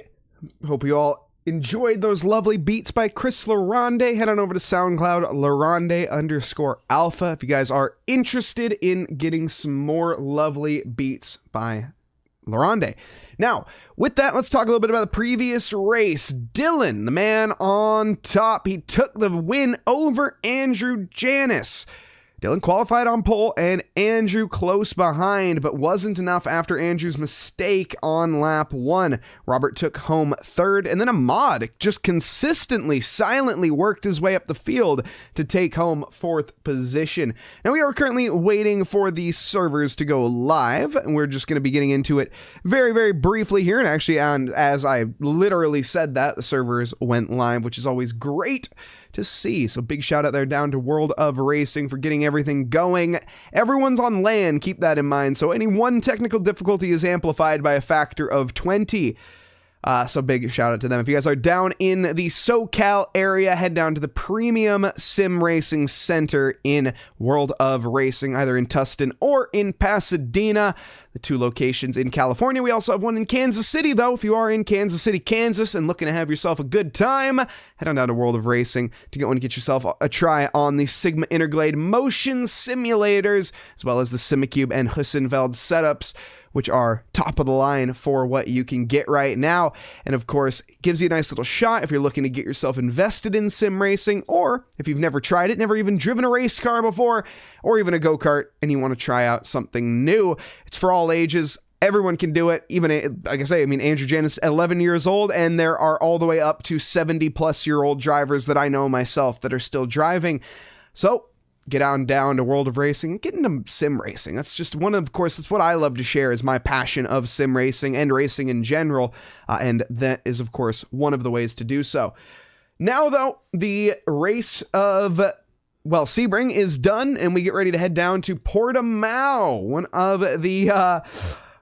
Hope you all enjoyed those lovely beats by Chris Larande. Head on over to SoundCloud, Larande_alpha, if you guys are interested in getting some more lovely beats by Larande. Now, with that, let's talk a little bit about the previous race. Dylan, the man on top, he took the win over Andrew Janis. Dylan qualified on pole and Andrew close behind, but wasn't enough after Andrew's mistake on lap 1. Robert took home third, and then Ahmad just consistently, silently worked his way up the field to take home fourth position. Now we are currently waiting for the servers to go live, and we're just going to be getting into it very, very briefly here. And actually, as I literally said that, the servers went live, which is always great to see. So big shout out there down to World of Racing for getting everything going. Everyone's on land, keep that in mind. So any one technical difficulty is amplified by a factor of 20. So big shout out to them. If you guys are down in the SoCal area, head down to the Premium Sim Racing Center in World of Racing, either in Tustin or in Pasadena, the two locations in California. We also have one in Kansas City, though. If you are in Kansas City, Kansas, and looking to have yourself a good time, head on down to World of Racing to go and get yourself a try on the Sigma Interglade motion simulators, as well as the Simicube and Hussenfeld setups, which are top of the line for what you can get right now. And of course, it gives you a nice little shot if you're looking to get yourself invested in sim racing, or if you've never tried it, never even driven a race car before, or even a go-kart, and you want to try out something new. It's for all ages. Everyone can do it. Even, like I say, Andrew Janis, 11 years old, and there are all the way up to 70-plus-year-old drivers that I know myself that are still driving. So get on down to World of Racing and get into sim racing. That's just of course, that's what I love to share, is my passion of sim racing and racing in general. And that is, of course, one of the ways to do so. Now, though, the race of, well, Sebring is done, and we get ready to head down to Portimao, one of the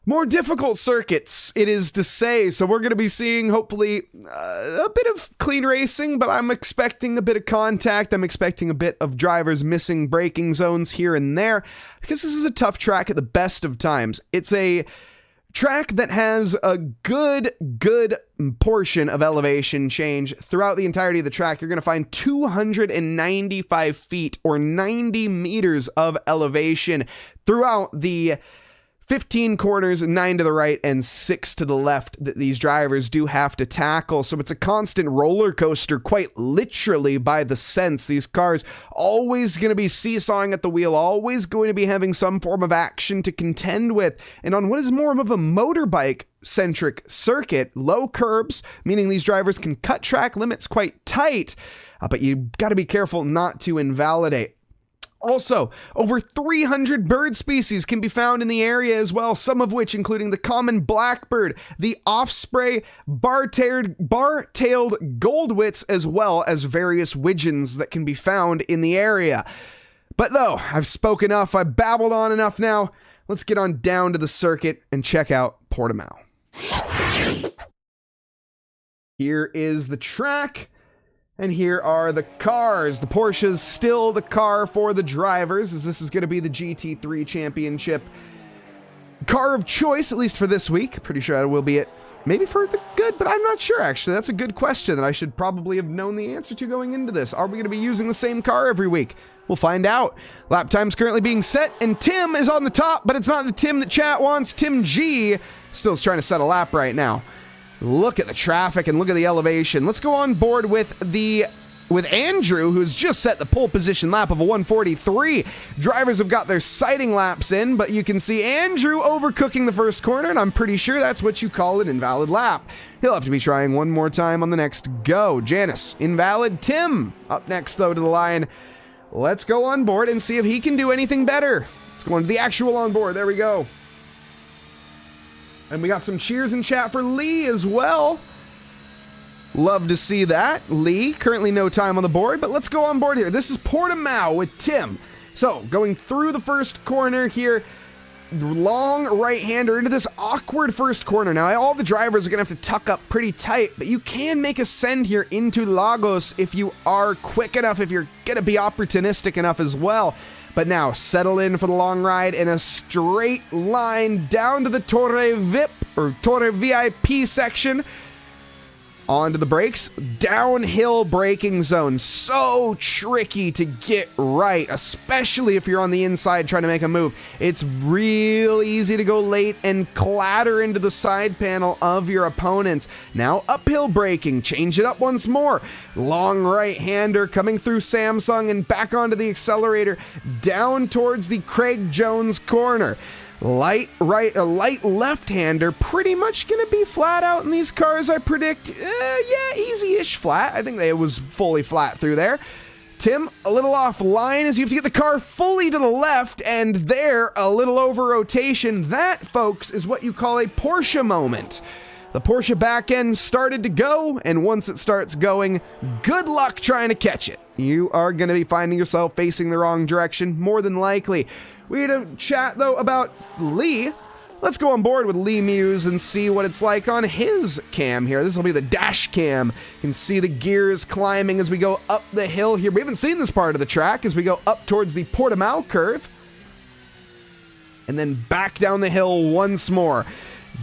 more difficult circuits, it is to say. So we're going to be seeing, hopefully, a bit of clean racing, but I'm expecting a bit of contact. I'm expecting a bit of drivers missing braking zones here and there, because this is a tough track at the best of times. It's a track that has a good portion of elevation change throughout the entirety of the track. You're going to find 295 feet or 90 meters of elevation throughout the 15 corners, 9 to the right and 6 to the left that these drivers do have to tackle. So it's a constant roller coaster, quite literally, by the sense. These cars always going to be seesawing at the wheel, always going to be having some form of action to contend with. And on what is more of a motorbike-centric circuit, low curbs, meaning these drivers can cut track limits quite tight, but you got to be careful not to invalidate. Also, over 300 bird species can be found in the area as well, some of which including the common blackbird, the osprey, bar-tailed goldwits, as well as various widgeons that can be found in the area. But though, I've spoken enough, I've babbled on enough now, let's get on down to the circuit and check out Portimao. Here is the track. And here are the cars. The Porsche's still the car for the drivers, as this is going to be the GT3 Championship car of choice, at least for this week. Pretty sure it will be it maybe for the good, but I'm not sure, actually. That's a good question that I should probably have known the answer to going into this. Are we going to be using the same car every week? We'll find out. Lap time's currently being set, and Tim is on the top, but it's not the Tim that chat wants. Tim G still is trying to set a lap right now. Look at the traffic and look at the elevation. Let's go on board with Andrew, who's just set the pole position lap of a 143. Drivers have got their sighting laps in, but you can see Andrew overcooking the first corner, and I'm pretty sure that's what you call an invalid lap. He'll have to be trying one more time on the next go. Janis, invalid. Tim, up next, though, to the line. Let's go on board and see if he can do anything better. Let's go into the actual on board. There we go. And we got some cheers in chat for Lee as well. Love to see that. Lee, currently no time on the board, but let's go on board here. This is Portimao with Tim. So, going through the first corner here, long right-hander into this awkward first corner. Now, all the drivers are going to have to tuck up pretty tight, but you can make a send here into Lagos if you are quick enough, if you're going to be opportunistic enough as well. But now, settle in for the long ride in a straight line down to the Torre VIP, or Torre VIP section. Onto the brakes, downhill braking zone. So tricky to get right, especially if you're on the inside trying to make a move. It's real easy to go late and clatter into the side panel of your opponents. Now uphill braking, change it up once more. Long right-hander coming through Samsung and back onto the accelerator, down towards the Craig Jones corner. Light right, a light left-hander, pretty much going to be flat out in these cars, I predict. Yeah, easy-ish flat. I think it was fully flat through there. Tim, a little off line as you have to get the car fully to the left, and there, a little over rotation. That, folks, is what you call a Porsche moment. The Porsche back end started to go, and once it starts going, good luck trying to catch it. You are going to be finding yourself facing the wrong direction, more than likely. We had a chat, though, about Lee. Let's go on board with Lee Muse and see what it's like on his cam here. This will be the dash cam. You can see the gears climbing as we go up the hill here. We haven't seen this part of the track as we go up towards the Portimao curve. And then back down the hill once more.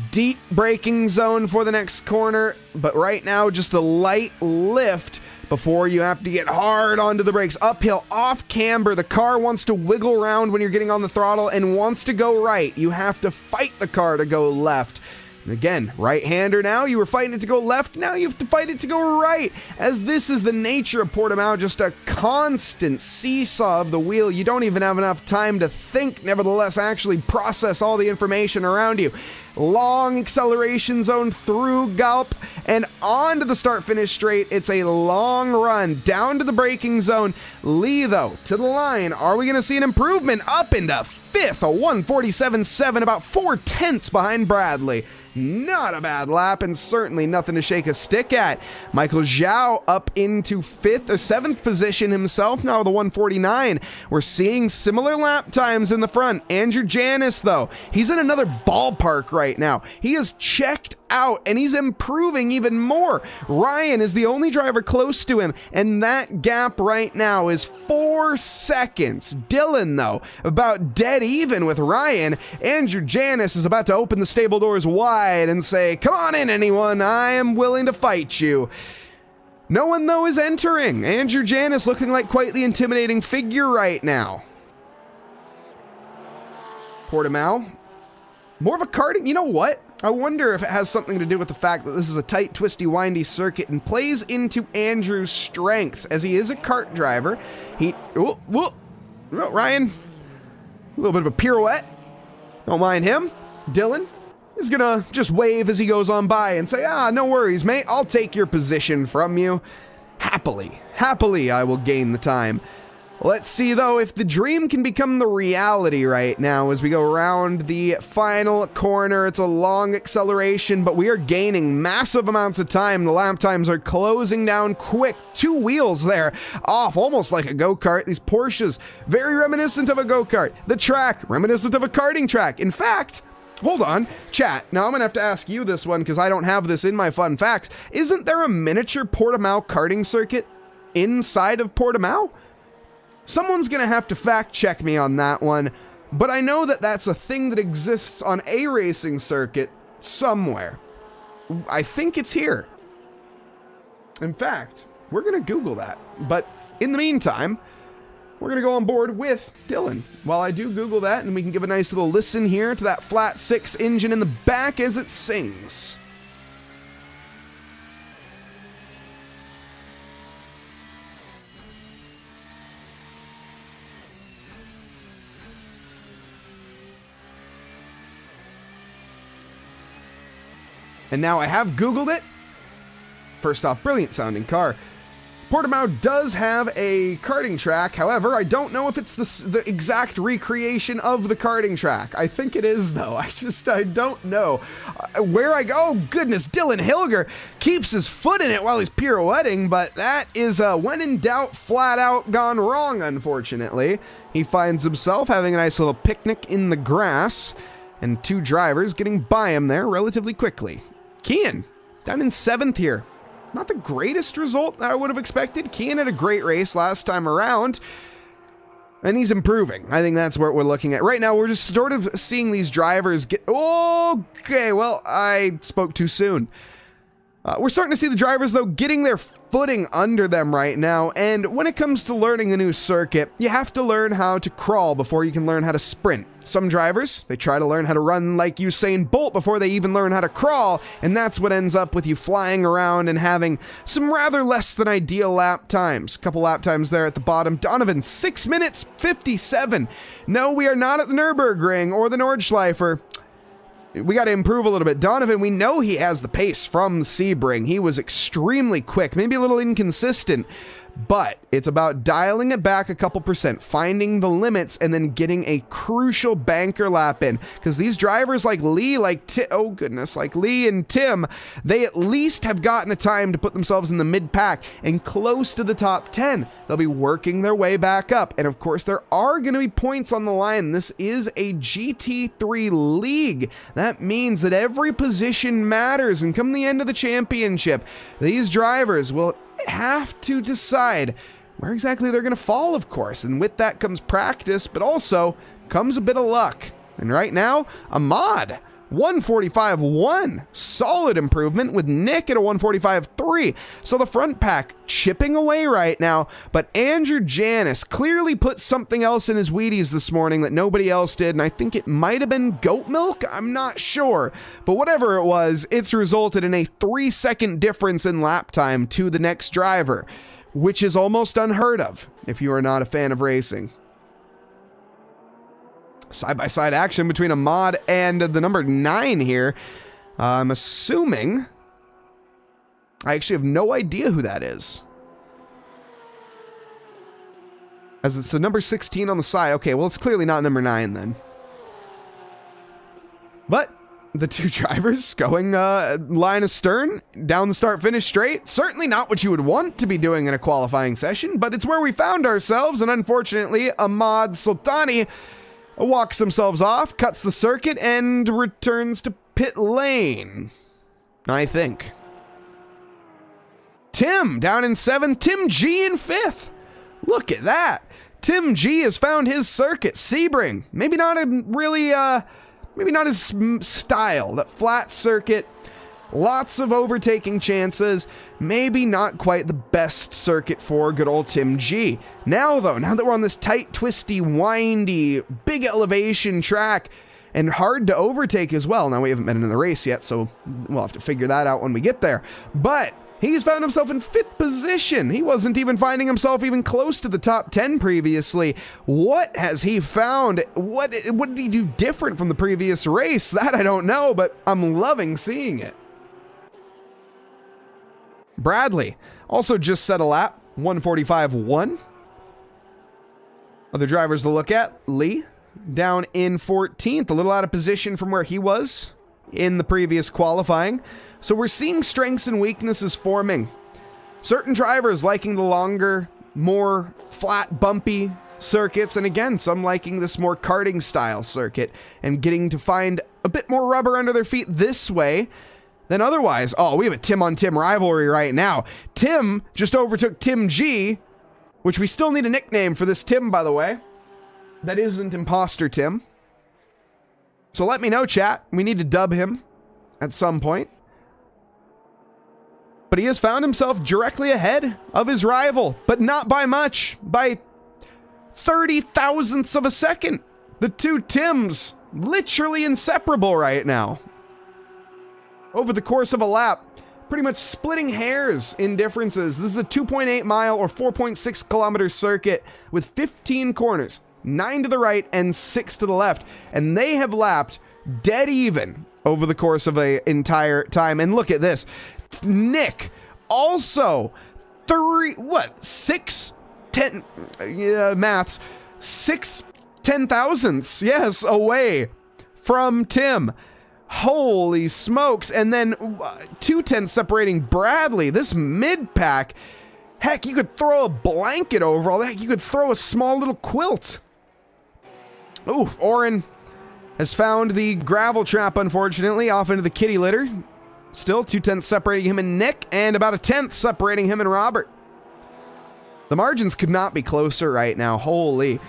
Deep braking zone for the next corner, but right now just a light lift before you have to get hard onto the brakes. Uphill, off camber, the car wants to wiggle around when you're getting on the throttle and wants to go right. You have to fight the car to go left. And again, right-hander now, you were fighting it to go left, now you have to fight it to go right. As this is the nature of Portimao, just a constant seesaw of the wheel. You don't even have enough time to think, nevertheless, actually process all the information around you. Long acceleration zone through Gulp and onto the start-finish straight. It's a long run down to the braking zone. Lee, though, to the line. Are we going to see an improvement up into fifth? A 1:47.7, about 4/10 behind Bradley. Not a bad lap, and certainly nothing to shake a stick at. Michael Zhao up into fifth or seventh position himself, now with a 1:49. We're seeing similar lap times in the front. Andrew Janis, though, he's in another ballpark right now. He is checked out, and he's improving even more. Ryan is the only driver close to him, and that gap right now is 4 seconds. Dylan, though, about dead even with Ryan. Andrew Janis is about to open the stable doors wide and say, "Come on in, anyone. I am willing to fight you." No one, though, is entering. Andrew Janis looking like quite the intimidating figure right now. Portimao, more of a karting. You know what? I wonder if it has something to do with the fact that this is a tight, twisty, windy circuit and plays into Andrew's strengths, as he is a kart driver. Ryan, a little bit of a pirouette. Don't mind him. Dylan is gonna just wave as he goes on by and say, no worries, mate. I'll take your position from you. Happily, I will gain the time. Let's see, though, if the dream can become the reality right now as we go around the final corner. It's a long acceleration, but we are gaining massive amounts of time. The lap times are closing down quick. 2 wheels there off, almost like a go-kart. These Porsches, very reminiscent of a go-kart. The track, reminiscent of a karting track. In fact, hold on, chat. Now I'm going to have to ask you this one because I don't have this in my fun facts. Isn't there a miniature Portimao karting circuit inside of Portimao? Someone's going to have to fact check me on that one, but I know that that's a thing that exists on a racing circuit somewhere. I think it's here. In fact, we're going to Google that. But in the meantime, we're going to go on board with Dylan while I do Google that, and we can give a nice little listen here to that flat 6 engine in the back as it sings. And now I have Googled it. First off, brilliant sounding car. Portimao does have a karting track. However, I don't know if it's the exact recreation of the karting track. I think it is, though. I don't know. Where I go, oh, goodness, Dylan Hilger keeps his foot in it while he's pirouetting, but that is, when in doubt, flat out gone wrong, unfortunately. He finds himself having a nice little picnic in the grass, and two drivers getting by him there relatively quickly. Kian, down in 7th here. Not the greatest result that I would have expected. Kian had a great race last time around, and he's improving. I think that's what we're looking at. Right now, we're just sort of seeing these drivers get... Okay, well, I spoke too soon. We're starting to see the drivers, though, getting their footing under them right now, and when it comes to learning a new circuit, you have to learn how to crawl before you can learn how to sprint. Some drivers, they try to learn how to run like Usain Bolt before they even learn how to crawl, and that's what ends up with you flying around and having some rather less than ideal lap times. A couple lap times there at the bottom. Donovan, 6 minutes 57. No, we are not at the Nürburgring or the Nordschleifer. We got to improve a little bit. Donovan, we know he has the pace from Sebring. He was extremely quick, maybe a little inconsistent, but it's about dialing it back a couple percent, finding the limits, and then getting a crucial banker lap in. Because these drivers like Lee, like Lee and Tim, they at least have gotten a time to put themselves in the mid-pack and close to the top 10. They'll be working their way back up. And of course, there are going to be points on the line. This is a GT3 league. That means that every position matters. And come the end of the championship, these drivers will have to decide where exactly they're going to fall, of course. And with that comes practice, but also comes a bit of luck. And right now, Ahmad, 145.1. Solid improvement with Nick at a 145.3. So the front pack chipping away right now, but Andrew Janis clearly put something else in his Wheaties this morning that nobody else did, and I think it might have been goat milk? I'm not sure. But whatever it was, it's resulted in a 3-second difference in lap time to the next driver, which is almost unheard of if you are not a fan of racing. Side-by-side action between Ahmad and the number 9 here. I'm assuming... I actually have no idea who that is, as it's the number 16 on the side. Okay, well, it's clearly not number 9 then. But the two drivers going line astern down the start-finish straight. Certainly not what you would want to be doing in a qualifying session, but it's where we found ourselves, and unfortunately, Ahmad Sultani walks themselves off, cuts the circuit, and returns to pit lane, I think. Tim down in 7th, Tim G in 5th. Look at that. Tim G has found his circuit. Sebring, maybe not his style, that flat circuit, lots of overtaking chances, maybe not quite the best circuit for good old Tim G. Now though, now that we're on this tight, twisty, windy, big elevation track, and hard to overtake as well. Now we haven't been in the race yet, so we'll have to figure that out when we get there. But he's found himself in 5th position. He wasn't even finding himself even close to the top 10 previously. What has he found? What did he do different from the previous race? That I don't know, but I'm loving seeing it. Bradley also just set a lap, 145.1. Other drivers to look at, Lee down in 14th, a little out of position from where he was in the previous qualifying. So we're seeing strengths and weaknesses forming. Certain drivers liking the longer, more flat, bumpy circuits, and again, some liking this more karting style circuit and getting to find a bit more rubber under their feet this way than otherwise. Oh, we have a Tim-on-Tim rivalry right now. Tim just overtook Tim G, which we still need a nickname for this Tim, by the way. That isn't Imposter Tim. So let me know, chat. We need to dub him at some point. But he has found himself directly ahead of his rival, but not by much, by 30 thousandths of a second. The two Tims, literally inseparable right now. Over the course of a lap, pretty much splitting hairs in differences. This is a 2.8 mile or 4.6 kilometer circuit with 15 corners, 9 to the right and 6 to the left. And they have lapped dead even over the course of an entire time. And look at this. Nick also maths, 6 10,000ths, yes, away from Tim. Holy smokes. And then 2 tenths separating Bradley. This mid-pack, heck, you could throw a blanket over all that. You could throw a small little quilt. Oof, Oren has found the gravel trap, unfortunately, off into the kitty litter. Still 2 tenths separating him and Nick, and about a 10th separating him and Robert. The margins could not be closer right now, holy.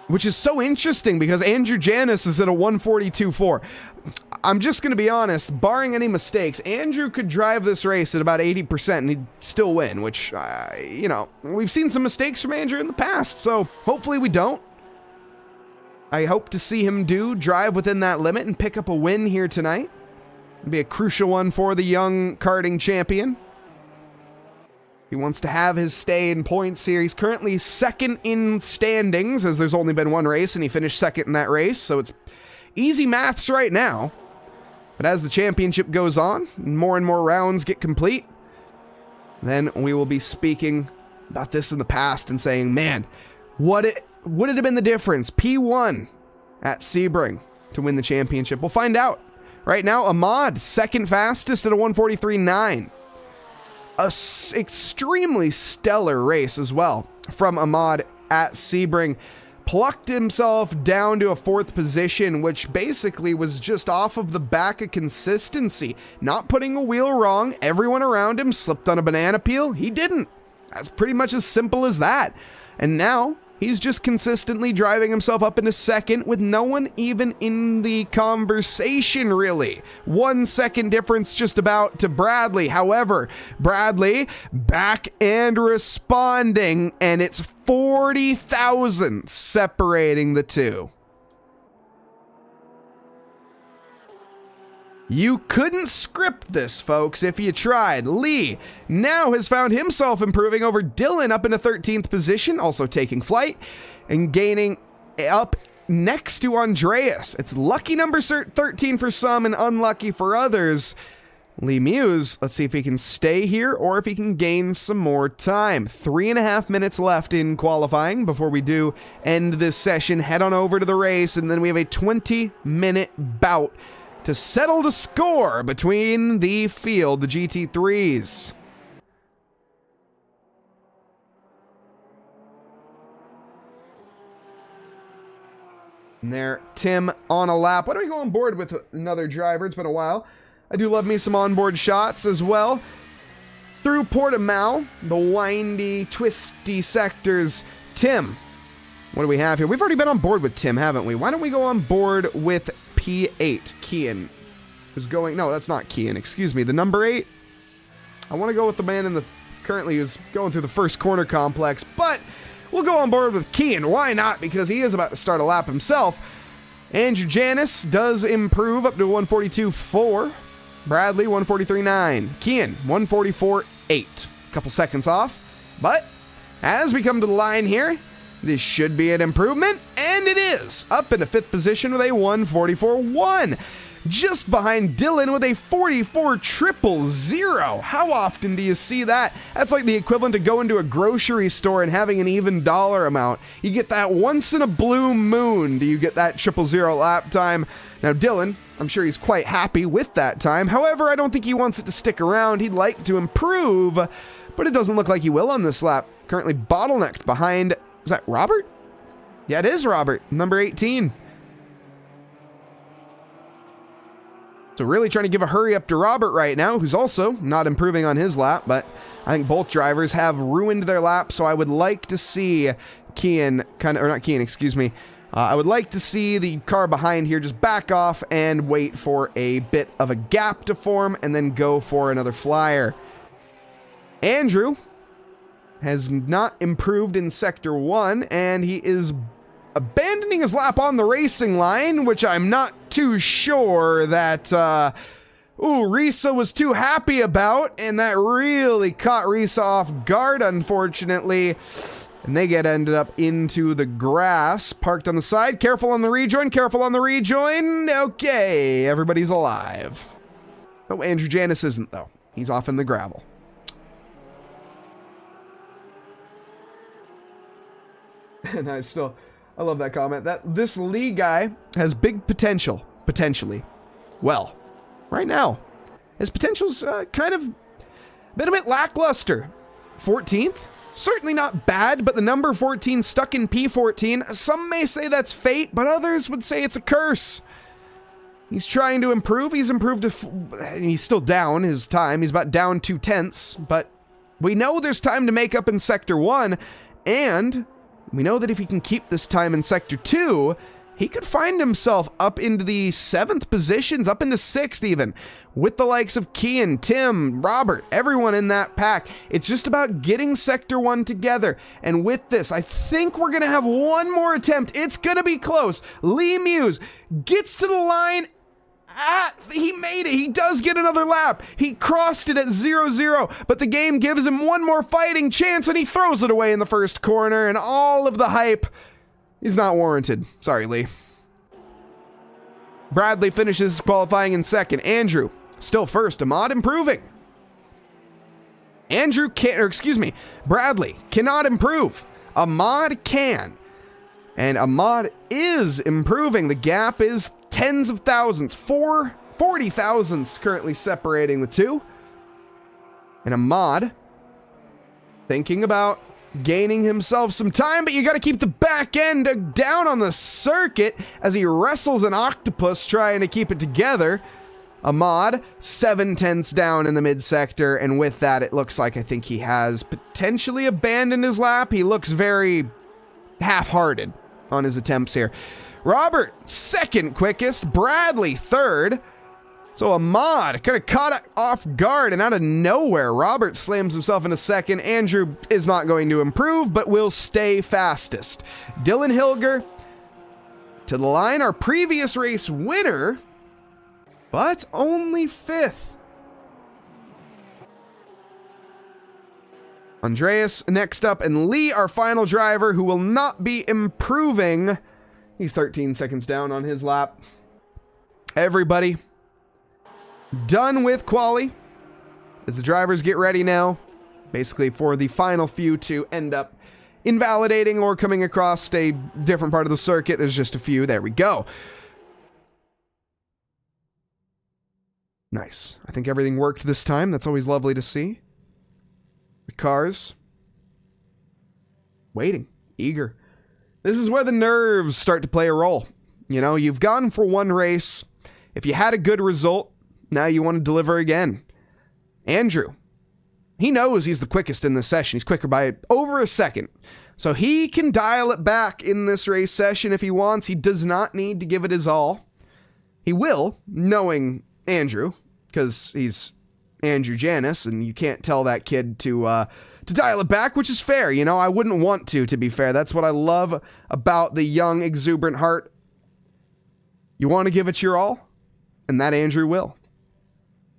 Which is so interesting because Andrew Janis is at a 142.4. I'm just going to be honest, barring any mistakes, Andrew could drive this race at about 80% and he'd still win, which, you know, we've seen some mistakes from Andrew in the past, so hopefully we don't. I hope to see him drive within that limit and pick up a win here tonight. It'll be a crucial one for the young karting champion. He wants to have his stay in points here. He's currently second in standings, as there's only been one race, and he finished second in that race, so it's easy maths right now. But as the championship goes on, and more rounds get complete, then we will be speaking about this in the past and saying, man, would it have been the difference? P1 at Sebring to win the championship. We'll find out. Right now, Ahmad, second fastest at a 143.9. Extremely stellar race as well from Ahmad at Sebring. Plucked himself down to a 4th position, which basically was just off of the back of consistency. Not putting a wheel wrong. Everyone around him slipped on a banana peel. He didn't. That's pretty much as simple as that. And now he's just consistently driving himself up into 2nd with no one even in the conversation, really. 1 second difference just about to Bradley. However, Bradley back and responding, and it's 40,000 separating the two. You couldn't script this, folks, if you tried. Lee now has found himself improving over Dylan up into 13th position, also taking flight, and gaining up next to Andreas. It's lucky number 13 for some and unlucky for others. Lee Muse, let's see if he can stay here or if he can gain some more time. 3.5 minutes left in qualifying before we do end this session. Head on over to the race, and then we have a 20-minute bout to settle the score between the field, the GT3s. And there, Tim on a lap. Why don't we go on board with another driver? It's been a while. I do love me some onboard shots as well. Through Portimao, the windy, twisty sectors. Tim, what do we have here? We've already been on board with Tim, haven't we? Why don't we go on board with P8, Kian, who's going, no, that's not Kian, excuse me, the number 8. I want to go with the man in the, currently who's going through the first corner complex, but we'll go on board with Kian. Why not? Because he is about to start a lap himself. Andrew Janis does improve up to 142.4. Bradley, 143.9. Kian, 144.8. A couple seconds off, but as we come to the line here, this should be an improvement, and it is. Up into 5th position with a 144.1. Just behind Dylan with a 44.000. How often do you see that? That's like the equivalent to going to a grocery store and having an even dollar amount. You get that once in a blue moon. Do you get that 000 lap time? Now Dylan, I'm sure he's quite happy with that time. However, I don't think he wants it to stick around. He'd like to improve, but it doesn't look like he will on this lap. Currently bottlenecked behind, is that Robert? Yeah, it is Robert, number 18. So really trying to give a hurry up to Robert right now, who's also not improving on his lap, but I think both drivers have ruined their lap, so I would like to see Kian, I would like to see the car behind here just back off and wait for a bit of a gap to form and then go for another flyer. Andrew has not improved in Sector 1, and he is abandoning his lap on the racing line, which I'm not too sure that Risa was too happy about, and that really caught Risa off guard, unfortunately. And they get ended up into the grass, parked on the side. Careful on the rejoin, careful on the rejoin. Okay, everybody's alive. Oh, Andrew Janis isn't, though. He's off in the gravel. And I love that comment. This Lee guy has big potential, potentially. Well, right now, his potential's kind of been a bit lackluster. 14th? Certainly not bad, but the number 14 stuck in P14. Some may say that's fate, but others would say it's a curse. He's trying to improve. He's improved. He's still down his time. He's about down 2/10, but we know there's time to make up in Sector 1, and we know that if he can keep this time in Sector 2, he could find himself up into the 7th positions, up into 6th even, with the likes of Kian, Tim, Robert, everyone in that pack. It's just about getting Sector 1 together. And with this, I think we're going to have one more attempt. It's going to be close. Lee Muse gets to the line. He made it. He does get another lap. He crossed it at 0-0, but the game gives him one more fighting chance, and he throws it away in the first corner, and all of the hype is not warranted. Sorry, Lee. Bradley finishes qualifying in second. Andrew still first. Ahmad improving. Bradley cannot improve. Ahmad can. And Ahmad is improving. The gap is tens of thousands. 40 thousandths currently separating the two. And Ahmad thinking about gaining himself some time, but you got to keep the back end down on the circuit as he wrestles an octopus trying to keep it together. Ahmad, 7/10 down in the mid-sector, and with that, it looks like I think he has potentially abandoned his lap. He looks very half-hearted on his attempts here. Robert, second quickest. Bradley, third. So Ahmad kind of caught off guard, and out of nowhere, Robert slams himself into second. Andrew is not going to improve, but will stay fastest. Dylan Hilger to the line, our previous race winner, but only 5th. Andreas next up, and Lee, our final driver, who will not be improving. He's 13 seconds down on his lap. Everybody done with quali as the drivers get ready now, basically for the final few to end up invalidating or coming across a different part of the circuit. There's just a few. There we go. Nice. I think everything worked this time. That's always lovely to see. The cars waiting, eager. This is where the nerves start to play a role. You know, you've gone for one race. If you had a good result, now you want to deliver again. Andrew, he knows he's the quickest in this session. He's quicker by over a second. So he can dial it back in this race session if he wants. He does not need to give it his all. He will, knowing Andrew, because he's Andrew Janis, and you can't tell that kid to dial it back, which is fair. You know, I wouldn't want to be fair. That's what I love about the young, exuberant heart. You want to give it your all, and that Andrew will.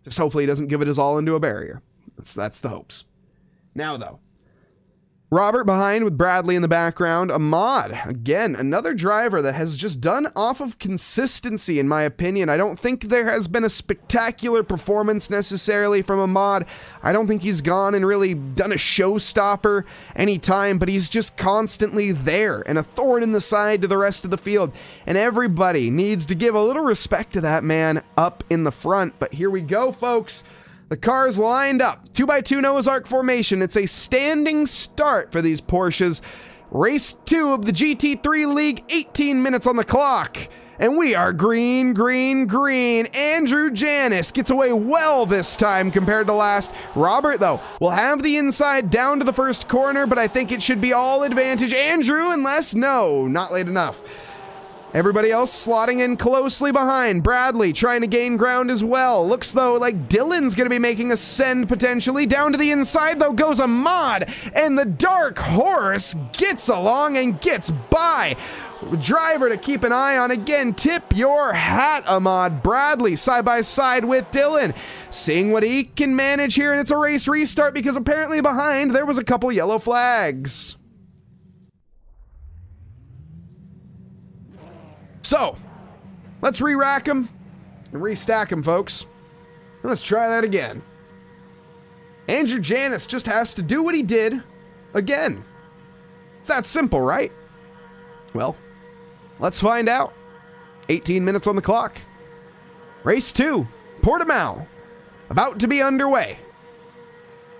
Just hopefully he doesn't give it his all into a barrier. That's the hopes. Now, though, Robert behind with Bradley in the background. Ahmad, again, another driver that has just done off of consistency, in my opinion. I don't think there has been a spectacular performance necessarily from Ahmad. I don't think he's gone and really done a showstopper anytime, but he's just constantly there and a thorn in the side to the rest of the field. And everybody needs to give a little respect to that man up in the front. But here we go, folks. The cars lined up. 2x2 Noah's Ark formation. It's a standing start for these Porsches. Race 2 of the GT3 League, 18 minutes on the clock. And we are green, green, green. Andrew Janis gets away well this time compared to last. Robert, though, will have the inside down to the first corner, but I think it should be all advantage Andrew, unless, no, not late enough. Everybody else slotting in closely behind. Bradley trying to gain ground as well. Looks though like Dylan's going to be making a send potentially. Down to the inside though goes Ahmad, and the Dark Horse gets along and gets by. Driver to keep an eye on again. Tip your hat, Ahmad. Bradley side by side with Dylan, seeing what he can manage here, and it's a race restart because apparently behind there was a couple yellow flags. So, let's re-rack them and restack them, folks. And let's try that again. Andrew Janis just has to do what he did again. It's that simple, right? Well, let's find out. 18 minutes on the clock. Race 2, Portimao, about to be underway.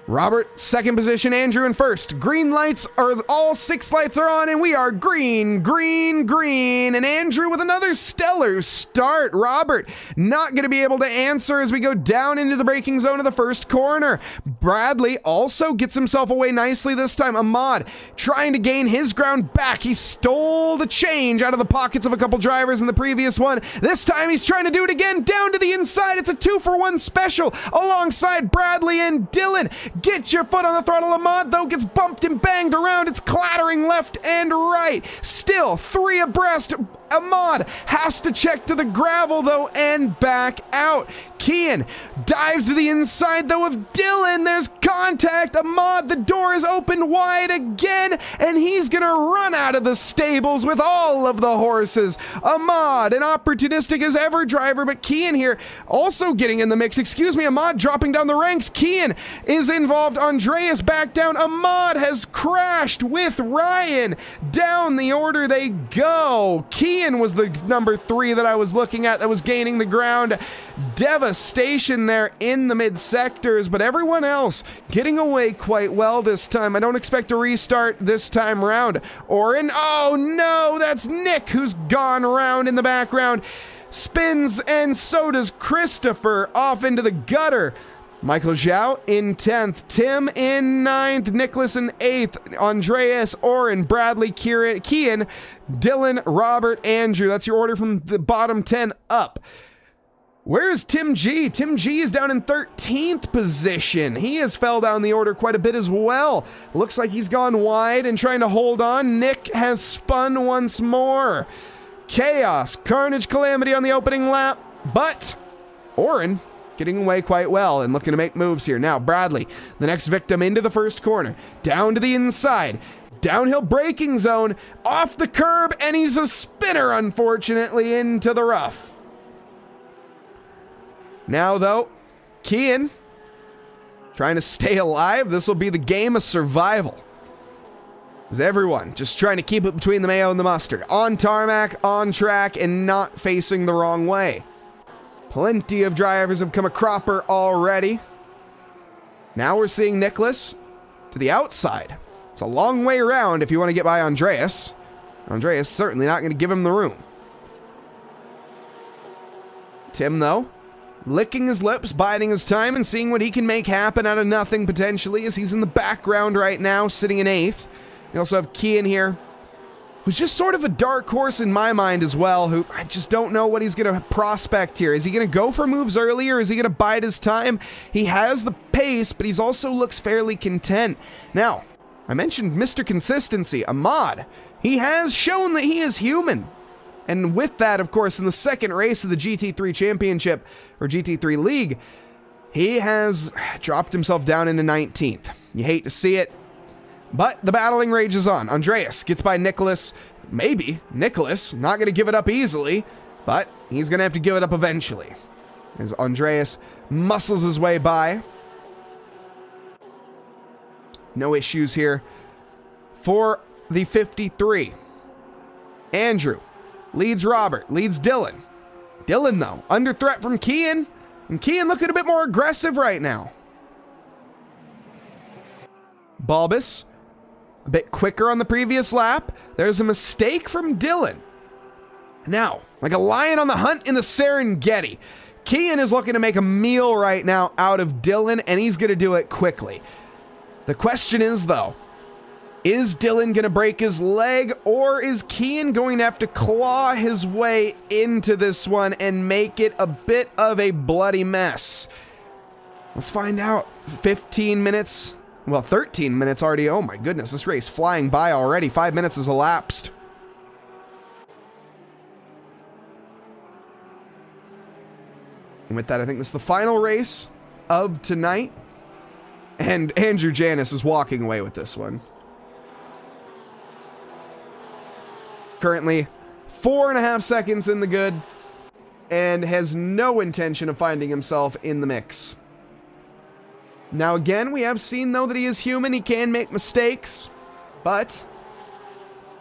Robert, second position, Andrew in first. Green lights are, all 6 lights are on, and we are green, green, green. And Andrew with another stellar start. Robert not going to be able to answer as we go down into the braking zone of the first corner. Bradley also gets himself away nicely this time. Ahmad trying to gain his ground back. He stole the change out of the pockets of a couple drivers in the previous one. This time he's trying to do it again, down to the inside. It's a 2-for-1 special alongside Bradley and Dylan. Get your foot on the throttle. Ahmad, though, gets bumped and banged around. It's clattering left and right. Still 3 abreast. Ahmad has to check to the gravel, though, and back out. Kian dives to the inside, though, of Dylan. There's contact. Ahmad, the door is opened wide again, and he's going to run out of the stables with all of the horses. Ahmad, an opportunistic as ever driver, but Kian here also getting in the mix. Excuse me, Ahmad dropping down the ranks. Kian is involved. Andreas back down. Ahmad has crashed with Ryan. Down the order they go. Kian was the number 3 that I was looking at that was gaining the ground. Devastation there in the mid sectors, but everyone else getting away quite well this time. I don't expect a restart this time round. Oren, oh no, that's Nick who's gone around in the background. Spins, and so does Christopher off into the gutter. Michael Zhao in 10th, Tim in 9th, Nicholas in 8th, Andreas, Oren, Bradley, Kian, Dylan, Robert, Andrew. That's your order from the bottom 10 up. Where is Tim G? Tim G is down in 13th position. He has fell down the order quite a bit as well. Looks like he's gone wide and trying to hold on. Nick has spun once more. Chaos, carnage, calamity on the opening lap, but Oren getting away quite well and looking to make moves here. Now Bradley, the next victim, into the first corner, down to the inside, downhill braking zone, off the curb, and he's a spinner, unfortunately, into the rough. Now though, Kian trying to stay alive. This will be the game of survival. Is everyone just trying to keep it between the mayo and the mustard, on tarmac, on track, and not facing the wrong way. Plenty of drivers have come a cropper already. Now we're seeing Nicholas to the outside. It's a long way around if you want to get by Andreas. Andreas certainly not going to give him the room. Tim, though, licking his lips, biding his time, and seeing what he can make happen out of nothing potentially, as he's in the background right now, sitting in 8th. We also have Kian here, who's just sort of a dark horse in my mind as well, who I just don't know what he's going to prospect here. Is he going to go for moves early, or is he going to bide his time? He has the pace, but he's also looks fairly content. Now, I mentioned Mr. Consistency, Ahmad. He has shown that he is human. And with that, of course, in the second race of the GT3 Championship, or GT3 League, he has dropped himself down into 19th. You hate to see it, but the battling rages on. Andreas gets by Nicholas. Maybe Nicholas, not going to give it up easily, but he's going to have to give it up eventually, as Andreas muscles his way by. No issues here for the 53. Andrew leads Robert, leads Dylan. Dylan, though, under threat from Kian, and Kian looking a bit more aggressive right now. Balbus, a bit quicker on the previous lap. There's a mistake from Dylan. Now, like a lion on the hunt in the Serengeti, Kian is looking to make a meal right now out of Dylan, and he's going to do it quickly. The question is, though, is Dylan going to break his leg, or is Kian going to have to claw his way into this one and make it a bit of a bloody mess? Let's find out. 15 minutes. Well, 13 minutes already. Oh my goodness, this race flying by already. 5 minutes has elapsed. And with that, I think this is the final race of tonight. And Andrew Janis is walking away with this one. Currently 4.5 seconds in the good, and has no intention of finding himself in the mix. Now again, we have seen, though, that he is human. He can make mistakes, but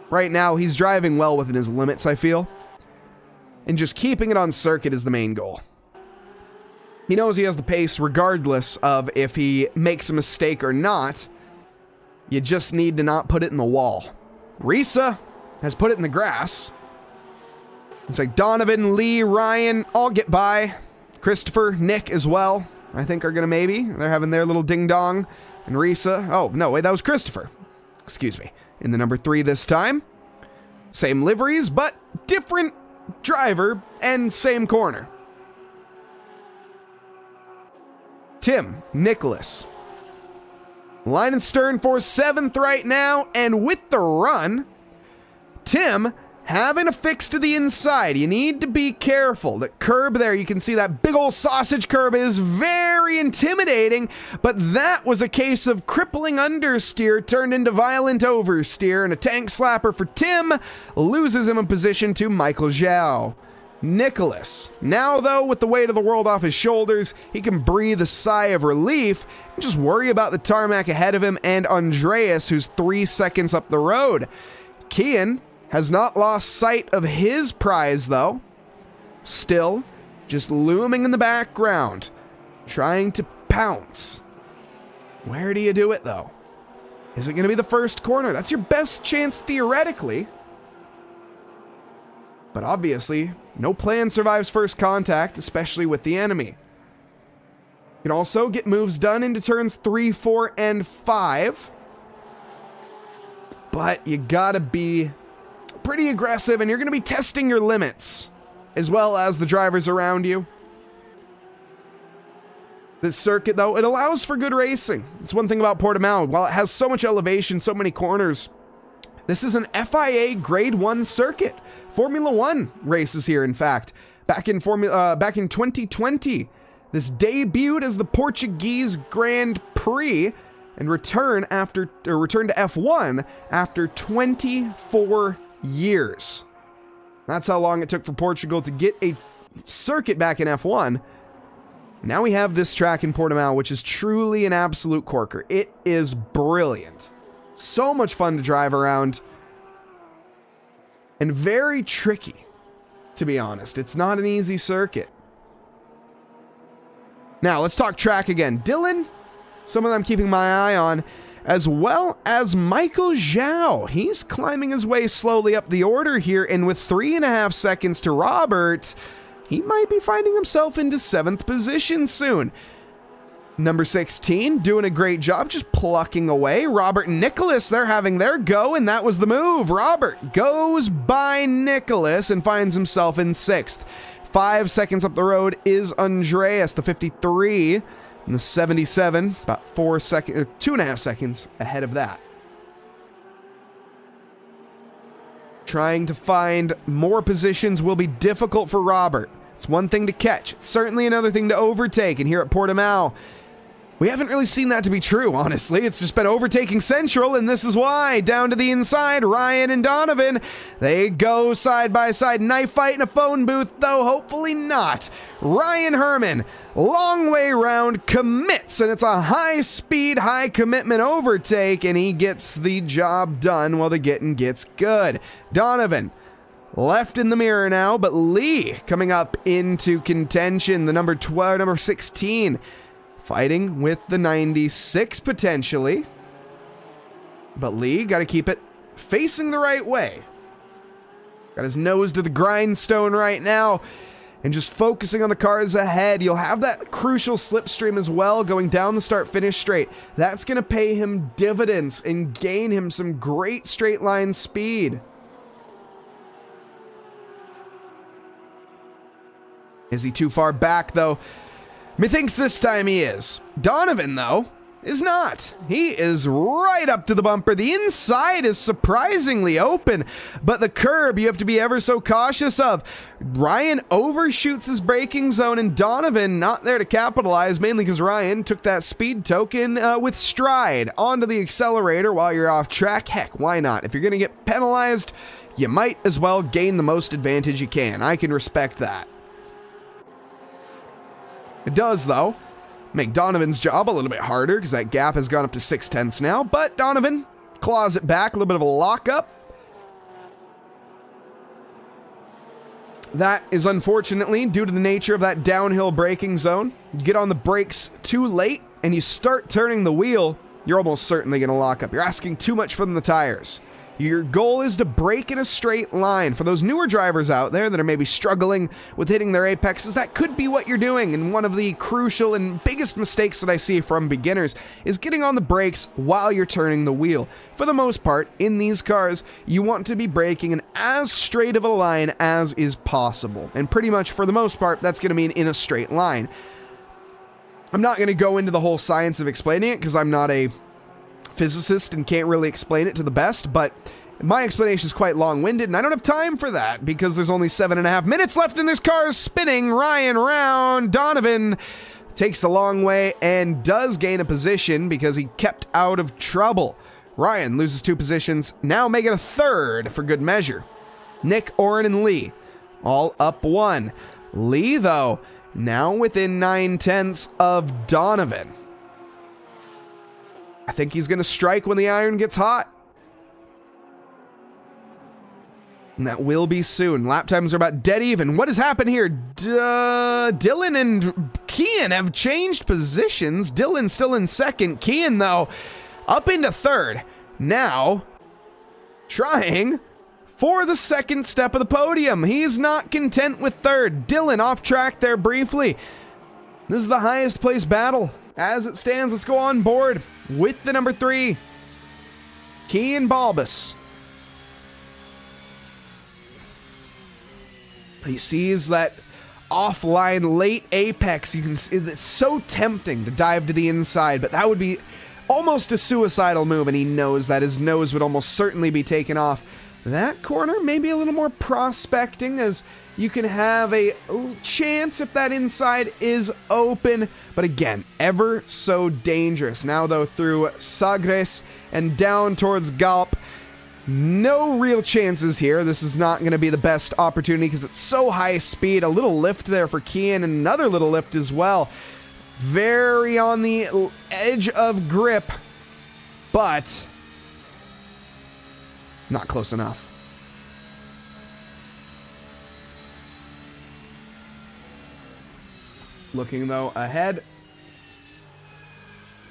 Right now, he's driving well within his limits, I feel. And just keeping it on circuit is the main goal. He knows he has the pace regardless of if he makes a mistake or not. You just need to not put it in the wall. Risa has put it in the grass. It's like Donovan, Lee, Ryan, all get by. Christopher, Nick as well, I think are gonna maybe. They're having their little ding-dong. And Risa, oh, no, wait, that was Christopher. Excuse me. In the number 3 this time. Same liveries, but different driver and same corner. Tim, Nicholas. Line and stern for 7th right now, and with the run, Tim having a fix to the inside. You need to be careful. That curb there, you can see that big old sausage curb is very intimidating, but that was a case of crippling understeer turned into violent oversteer, and a tank slapper for Tim loses him a position to Michael Zhao. Nicholas. Now, though, with the weight of the world off his shoulders, he can breathe a sigh of relief and just worry about the tarmac ahead of him and Andreas, who's 3 seconds up the road. Kian has not lost sight of his prize, though. Still, just looming in the background, trying to pounce. Where do you do it, though? Is it going to be the first corner? That's your best chance, theoretically. But obviously, no plan survives first contact, especially with the enemy. You can also get moves done into turns 3, 4, and 5. But you gotta be pretty aggressive, and you're going to be testing your limits, as well as the drivers around you. This circuit, though, it allows for good racing. It's one thing about Portimao. While it has so much elevation, so many corners, this is an FIA Grade 1 circuit. Formula 1 races here, in fact. Back in 2020, this debuted as the Portuguese Grand Prix and returned to F1 after 24 years. That's how long it took for Portugal to get a circuit back in F1. Now we have this track in Portimao, which is truly an absolute corker. It is brilliant. So much fun to drive around. And very tricky, to be honest. It's not an easy circuit. Now, let's talk track again. Dylan, someone I'm keeping my eye on, as well as Michael Zhao. He's climbing his way slowly up the order here, and with 3.5 seconds to Robert, he might be finding himself into 7th position soon. Number 16, doing a great job, just plucking away. Robert and Nicholas, they're having their go, and that was the move. Robert goes by Nicholas and finds himself in 6th. 5 seconds up the road is Andreas, the 53, and the 77, about 2.5 seconds ahead of that. Trying to find more positions will be difficult for Robert. It's one thing to catch. It's certainly another thing to overtake, and here at Portimao, we haven't really seen that to be true, honestly. It's just been overtaking Central, and this is why. Down to the inside, Ryan and Donovan. They go side by side. Knife fight in a phone booth, though hopefully not. Ryan Herman, long way round, commits, and it's a high-speed, high-commitment overtake, and he gets the job done while the getting gets good. Donovan, left in the mirror now, but Lee coming up into contention, the number 16. Fighting with the 96 potentially. But Lee got to keep it facing the right way. Got his nose to the grindstone right now. And just focusing on the cars ahead. You'll have that crucial slipstream as well going down the start-finish straight. That's going to pay him dividends and gain him some great straight line speed. Is he too far back though? Methinks this time he is. Donovan, though, is not. He is right up to the bumper. The inside is surprisingly open, but the curb you have to be ever so cautious of. Ryan overshoots his braking zone, and Donovan not there to capitalize, mainly because Ryan took that speed token with stride onto the accelerator while you're off track. Heck, why not? If you're going to get penalized, you might as well gain the most advantage you can. I can respect that. It does, though, make Donovan's job a little bit harder because that gap has gone up to 0.6 now, but Donovan claws it back, a little bit of a lockup. That is unfortunately due to the nature of that downhill braking zone. You get on the brakes too late and you start turning the wheel, you're almost certainly going to lock up. You're asking too much from the tires. Your goal is to brake in a straight line. For those newer drivers out there that are maybe struggling with hitting their apexes, that could be what you're doing. And one of the crucial and biggest mistakes that I see from beginners is getting on the brakes while you're turning the wheel. For the most part, in these cars, you want to be braking in as straight of a line as is possible. And pretty much for the most part, that's going to mean in a straight line. I'm not going to go into the whole science of explaining it because I'm not a physicist and can't really explain it to the best, but my explanation is quite long-winded and I don't have time for that because there's only 7.5 minutes left and there's cars spinning. Ryan round. Donovan takes the long way and does gain a position because he kept out of trouble. Ryan loses 2 positions, now make it a third for good measure. Nick, Oren, and Lee all up 1. Lee, though, now within 9/10 of Donovan. I think he's going to strike when the iron gets hot. And that will be soon. Lap times are about dead even. What has happened here? Dylan and Kian have changed positions. Dylan still in second. Kian, though, up into third. Now, trying for the second step of the podium. He's not content with third. Dylan off track there briefly. This is the highest place battle. As it stands, let's go on board with the number 3, Kian Balbus. He sees that offline late apex. You can see it's so tempting to dive to the inside, but that would be almost a suicidal move, and he knows that his nose would almost certainly be taken off. That corner may be a little more prospecting, as you can have a chance if that inside is open, but again, ever so dangerous. Now though, through Sagres and down towards Galp, no real chances here. This is not going to be the best opportunity because it's so high speed. A little lift there for Kian, and another little lift as well. Very on the edge of grip, but not close enough. Looking, though, ahead.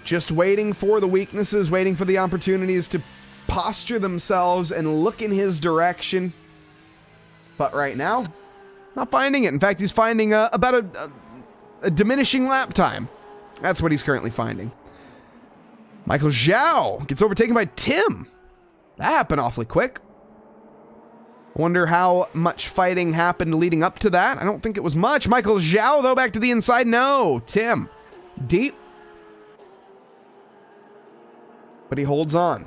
Just waiting for the weaknesses, waiting for the opportunities to posture themselves and look in his direction. But right now, not finding it. In fact, he's finding about a diminishing lap time. That's what he's currently finding. Michael Zhao gets overtaken by Tim. That happened awfully quick. I wonder how much fighting happened leading up to that. I don't think it was much. Michael Zhao, though, back to the inside. No, Tim. Deep. But he holds on.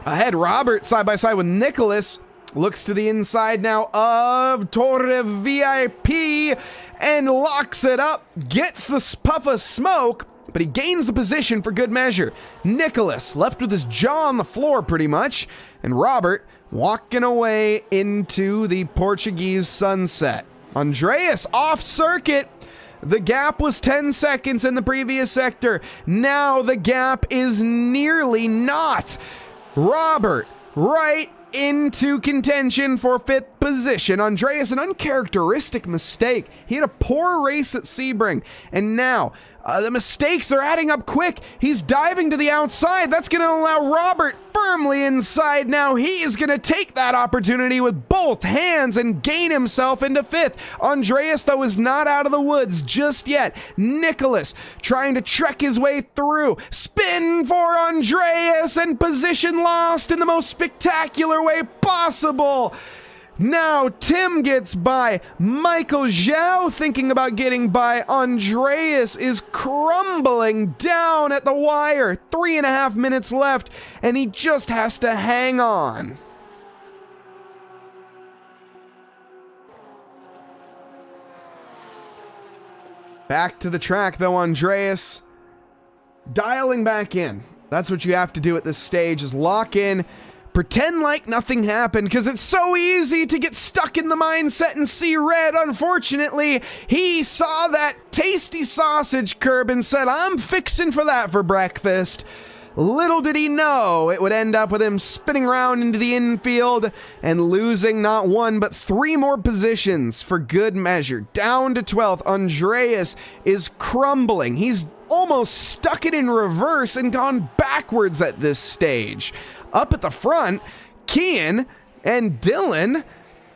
Ahead, Robert, side by side with Nicholas. Looks to the inside now of Torre VIP and locks it up. Gets the puff of smoke, but he gains the position for good measure. Nicholas left with his jaw on the floor pretty much, and Robert walking away into the Portuguese sunset. Andreas off circuit. The gap was 10 seconds in the previous sector. Now the gap is nearly not. Robert right into contention for 5th position. Andreas, an uncharacteristic mistake. He had a poor race at Sebring, and now the mistakes are adding up quick. He's diving to the outside. That's going to allow Robert firmly inside. Now he is going to take that opportunity with both hands and gain himself into 5th. Andreas, though, is not out of the woods just yet. Nicholas trying to trek his way through. Spin for Andreas, and position lost in the most spectacular way possible. Now Tim gets by. Michael Zhao thinking about getting by. Andreas is crumbling down at the wire. 3.5 minutes left, and he just has to hang on. Back to the track, though, Andreas. Dialing back in. That's what you have to do at this stage, is lock in. Pretend like nothing happened, because it's so easy to get stuck in the mindset and see red. Unfortunately, he saw that tasty sausage curb and said, I'm fixing for that for breakfast. Little did he know it would end up with him spinning around into the infield and losing not one but 3 more positions for good measure. Down to 12th, Andreas is crumbling. He's almost stuck it in reverse and gone backwards at this stage. Up at the front, Kian and Dylan,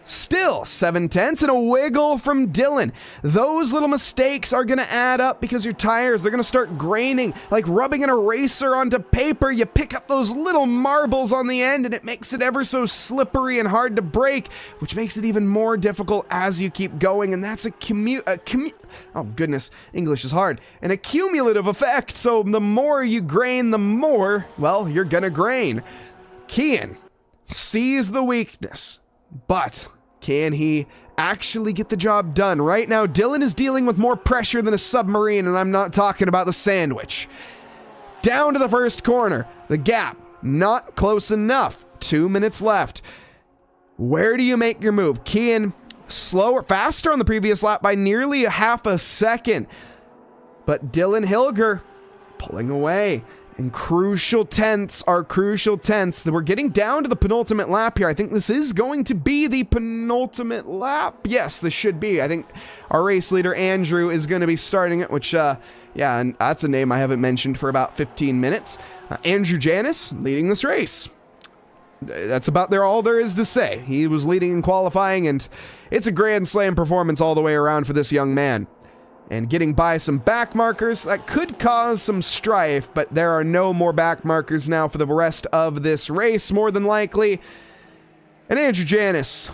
still 7/10 and a wiggle from Dylan. Those little mistakes are going to add up because your tires, they're going to start graining, like rubbing an eraser onto paper. You pick up those little marbles on the end and it makes it ever so slippery and hard to break, which makes it even more difficult as you keep going. And that's oh goodness, English is hard. An accumulative effect. So the more you grain, the more, well, you're going to grain. Kian sees the weakness, but can he actually get the job done? Right now, Dylan is dealing with more pressure than a submarine, and I'm not talking about the sandwich. Down to the first corner. The gap, not close enough. 2 minutes left. Where do you make your move? Kian, faster on the previous lap by nearly a half a second. But Dylan Hilger pulling away. And crucial tenths are crucial tenths. We're getting down to the penultimate lap here. I think this is going to be the penultimate lap. Yes, this should be. I think our race leader, Andrew, is going to be starting it, which, yeah, and that's a name I haven't mentioned for about 15 minutes. Andrew Janis leading this race. That's about all there is to say. He was leading in qualifying, and it's a Grand Slam performance all the way around for this young man. And getting by some back markers, that could cause some strife, but there are no more back markers now for the rest of this race, more than likely. And Andrew Janis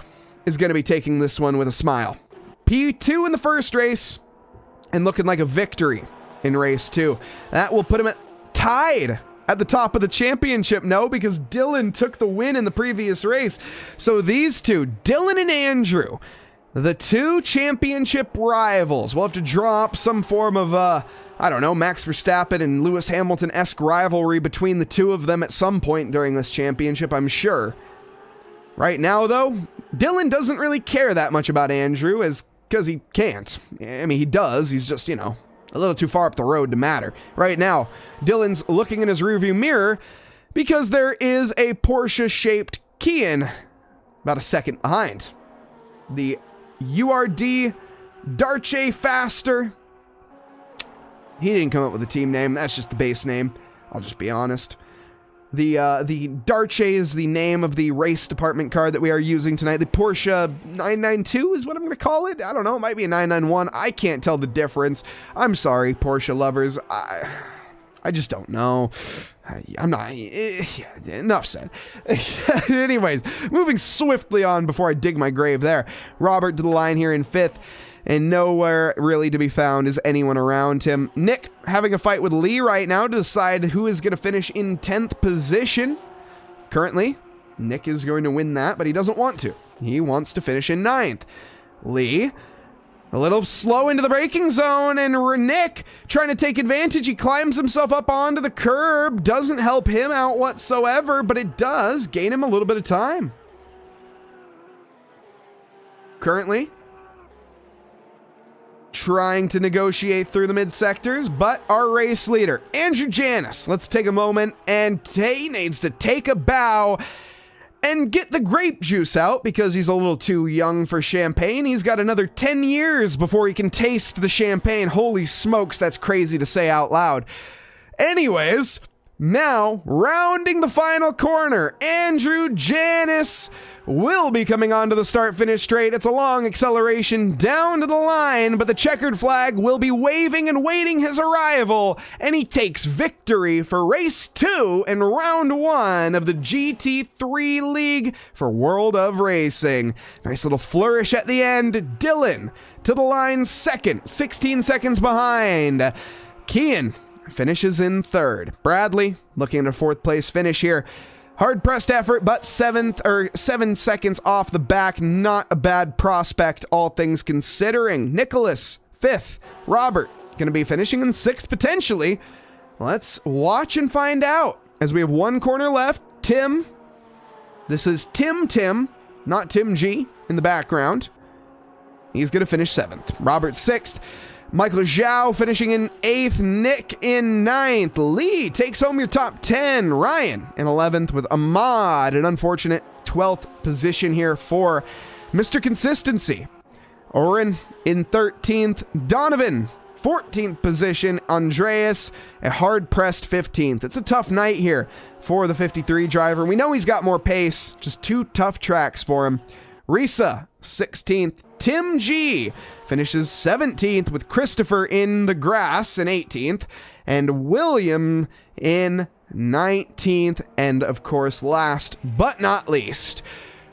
is going to be taking this one with a smile. P2 in the first race, and looking like a victory in race 2. That will put him tied at the top of the championship, no, because Dylan took the win in the previous race. So these two, Dylan and Andrew, the 2 championship rivals, will have to draw up some form of, I don't know, Max Verstappen and Lewis Hamilton-esque rivalry between the 2 of them at some point during this championship, I'm sure. Right now, though, Dylan doesn't really care that much about Andrew, because he can't. I mean, he does, he's just, you know, a little too far up the road to matter. Right now, Dylan's looking in his rearview mirror because there is a Porsche-shaped Kian about a second behind. The URD Darche Faster. He didn't come up with a team name. That's just the base name. I'll just be honest. The Darche is the name of the race department car that we are using tonight. The Porsche 992 is what I'm going to call it. I don't know. It might be a 991. I can't tell the difference. I'm sorry, Porsche lovers. I just don't know. I'm not. Enough said. Anyways, moving swiftly on before I dig my grave there. Robert to the line here in 5th, and nowhere really to be found is anyone around him. Nick having a fight with Lee right now to decide who is going to finish in 10th position. Currently, Nick is going to win that, but he doesn't want to. He wants to finish in 9th. Lee, a little slow into the braking zone, and Nick trying to take advantage. He climbs himself up onto the curb. Doesn't help him out whatsoever, but it does gain him a little bit of time. Currently, trying to negotiate through the mid-sectors, but our race leader, Andrew Janis, let's take a moment, and he needs to take a bow and get the grape juice out because he's a little too young for champagne. He's got another 10 years before he can taste the champagne. Holy smokes, that's crazy to say out loud. Anyways, now rounding the final corner, Andrew Janis will be coming onto the start-finish straight. It's a long acceleration down to the line, but the checkered flag will be waving and waiting his arrival, and he takes victory for race 2 and round 1 of the GT3 League for World of Racing. Nice little flourish at the end. Dylan to the line 2nd, 16 seconds behind. Kian finishes in 3rd. Bradley looking at a 4th place finish here. Hard-pressed effort, but 7 seconds off the back. Not a bad prospect, all things considering. Nicholas, 5th. Robert, going to be finishing in 6th, potentially. Let's watch and find out. As we have 1 corner left, Tim. This is Tim, not Tim G, in the background. He's going to finish 7th. Robert, 6th. Michael Zhao finishing in 8th, Nick in 9th. Lee takes home your top 10. Ryan in 11th with Ahmad, an unfortunate 12th position here for Mr. Consistency. Oren in 13th. Donovan, 14th position. Andreas, a hard-pressed 15th. It's a tough night here for the 53 driver. We know he's got more pace, just 2 tough tracks for him. Risa, 16th. Tim G finishes 17th with Christopher in the grass in 18th. And William in 19th. And of course, last but not least,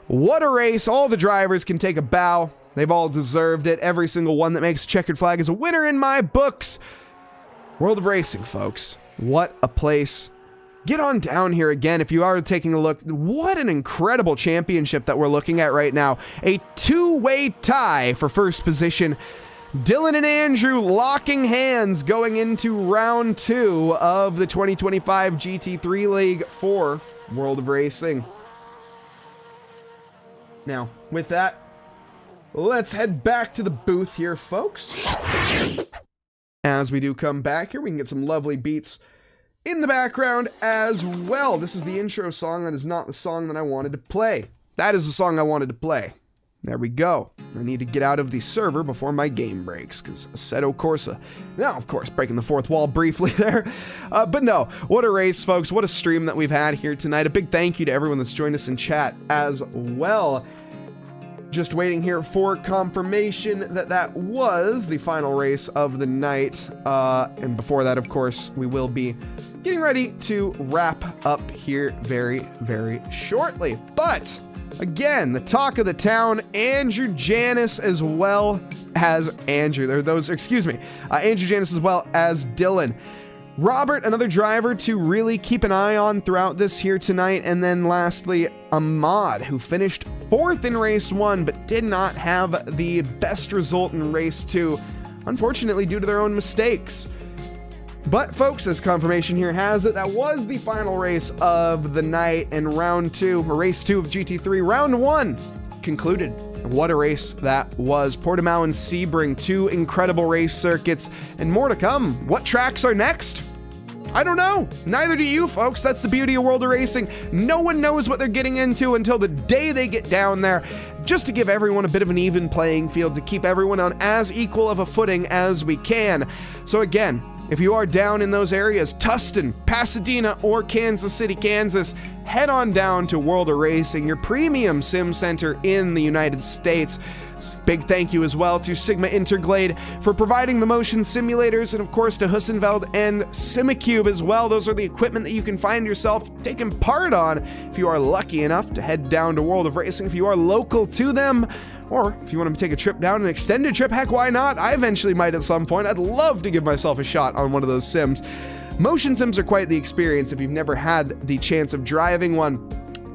what a race. All the drivers can take a bow. They've all deserved it. Every single one that makes checkered flag is a winner in my books. World of Racing, folks. What a place. Get on down here again if you are taking a look. What an incredible championship that we're looking at right now. A 2-way tie for first position. Dylan and Andrew locking hands going into round 2 of the 2025 GT3 League for World of Racing. Now, with that, let's head back to the booth here, folks. As we do come back here, we can get some lovely beats in the background as well. This is the intro song. That is not the song that I wanted to play. That is the song I wanted to play. There we go. I need to get out of the server before my game breaks, because Assetto Corsa. Now, of course, breaking the fourth wall briefly there. But no, what a race, folks. What a stream that we've had here tonight. A big thank you to everyone that's joined us in chat as well. Just waiting here for confirmation that that was the final race of the night. And before that, of course, we will be getting ready to wrap up here very, very shortly. But again, the talk of the town, Andrew Janis as well as Andrew. Andrew Janis as well as Dylan. Robert, another driver to really keep an eye on throughout this here tonight. And then lastly, Ahmad, who finished 4th in race 1, but did not have the best result in race 2, unfortunately due to their own mistakes. But folks, as confirmation here has it, that was the final race of the night, and round 2, or race 2 of GT3, round 1 concluded. What a race that was. Portimao and Sebring, 2 incredible race circuits, and more to come. What tracks are next? I don't know. Neither do you, folks. That's the beauty of World of Racing. No one knows what they're getting into until the day they get down there, just to give everyone a bit of an even playing field, to keep everyone on as equal of a footing as we can. So again, if you are down in those areas, Tustin, Pasadena, or Kansas City, Kansas, head on down to World of Racing, your premium sim center in the United States. Big thank you as well to Sigma Interglade for providing the motion simulators, and of course to Hussenfeld and Simicube as well. Those are the equipment that you can find yourself taking part on if you are lucky enough to head down to World of Racing, if you are local to them. Or if you want to take a trip down, an extended trip, heck, why not? I eventually might at some point. I'd love to give myself a shot on one of those sims. Motion sims are quite the experience if you've never had the chance of driving one.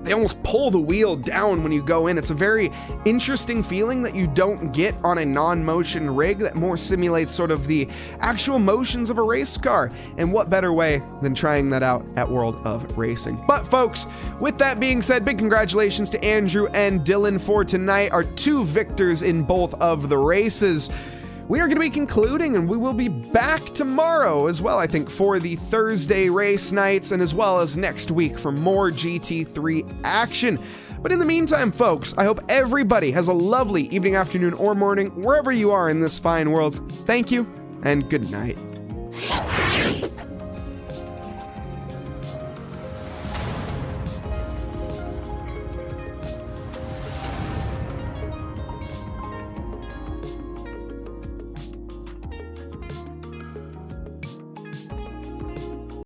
They almost pull the wheel down when you go in. It's a very interesting feeling that you don't get on a non-motion rig that more simulates sort of the actual motions of a race car. And what better way than trying that out at World of Racing. But folks, with that being said, big congratulations to Andrew and Dylan for tonight, our 2 victors in both of the races. We are going to be concluding, and we will be back tomorrow as well, I think, for the Thursday race nights, and as well as next week for more GT3 action. But in the meantime, folks, I hope everybody has a lovely evening, afternoon, or morning, wherever you are in this fine world. Thank you, and good night.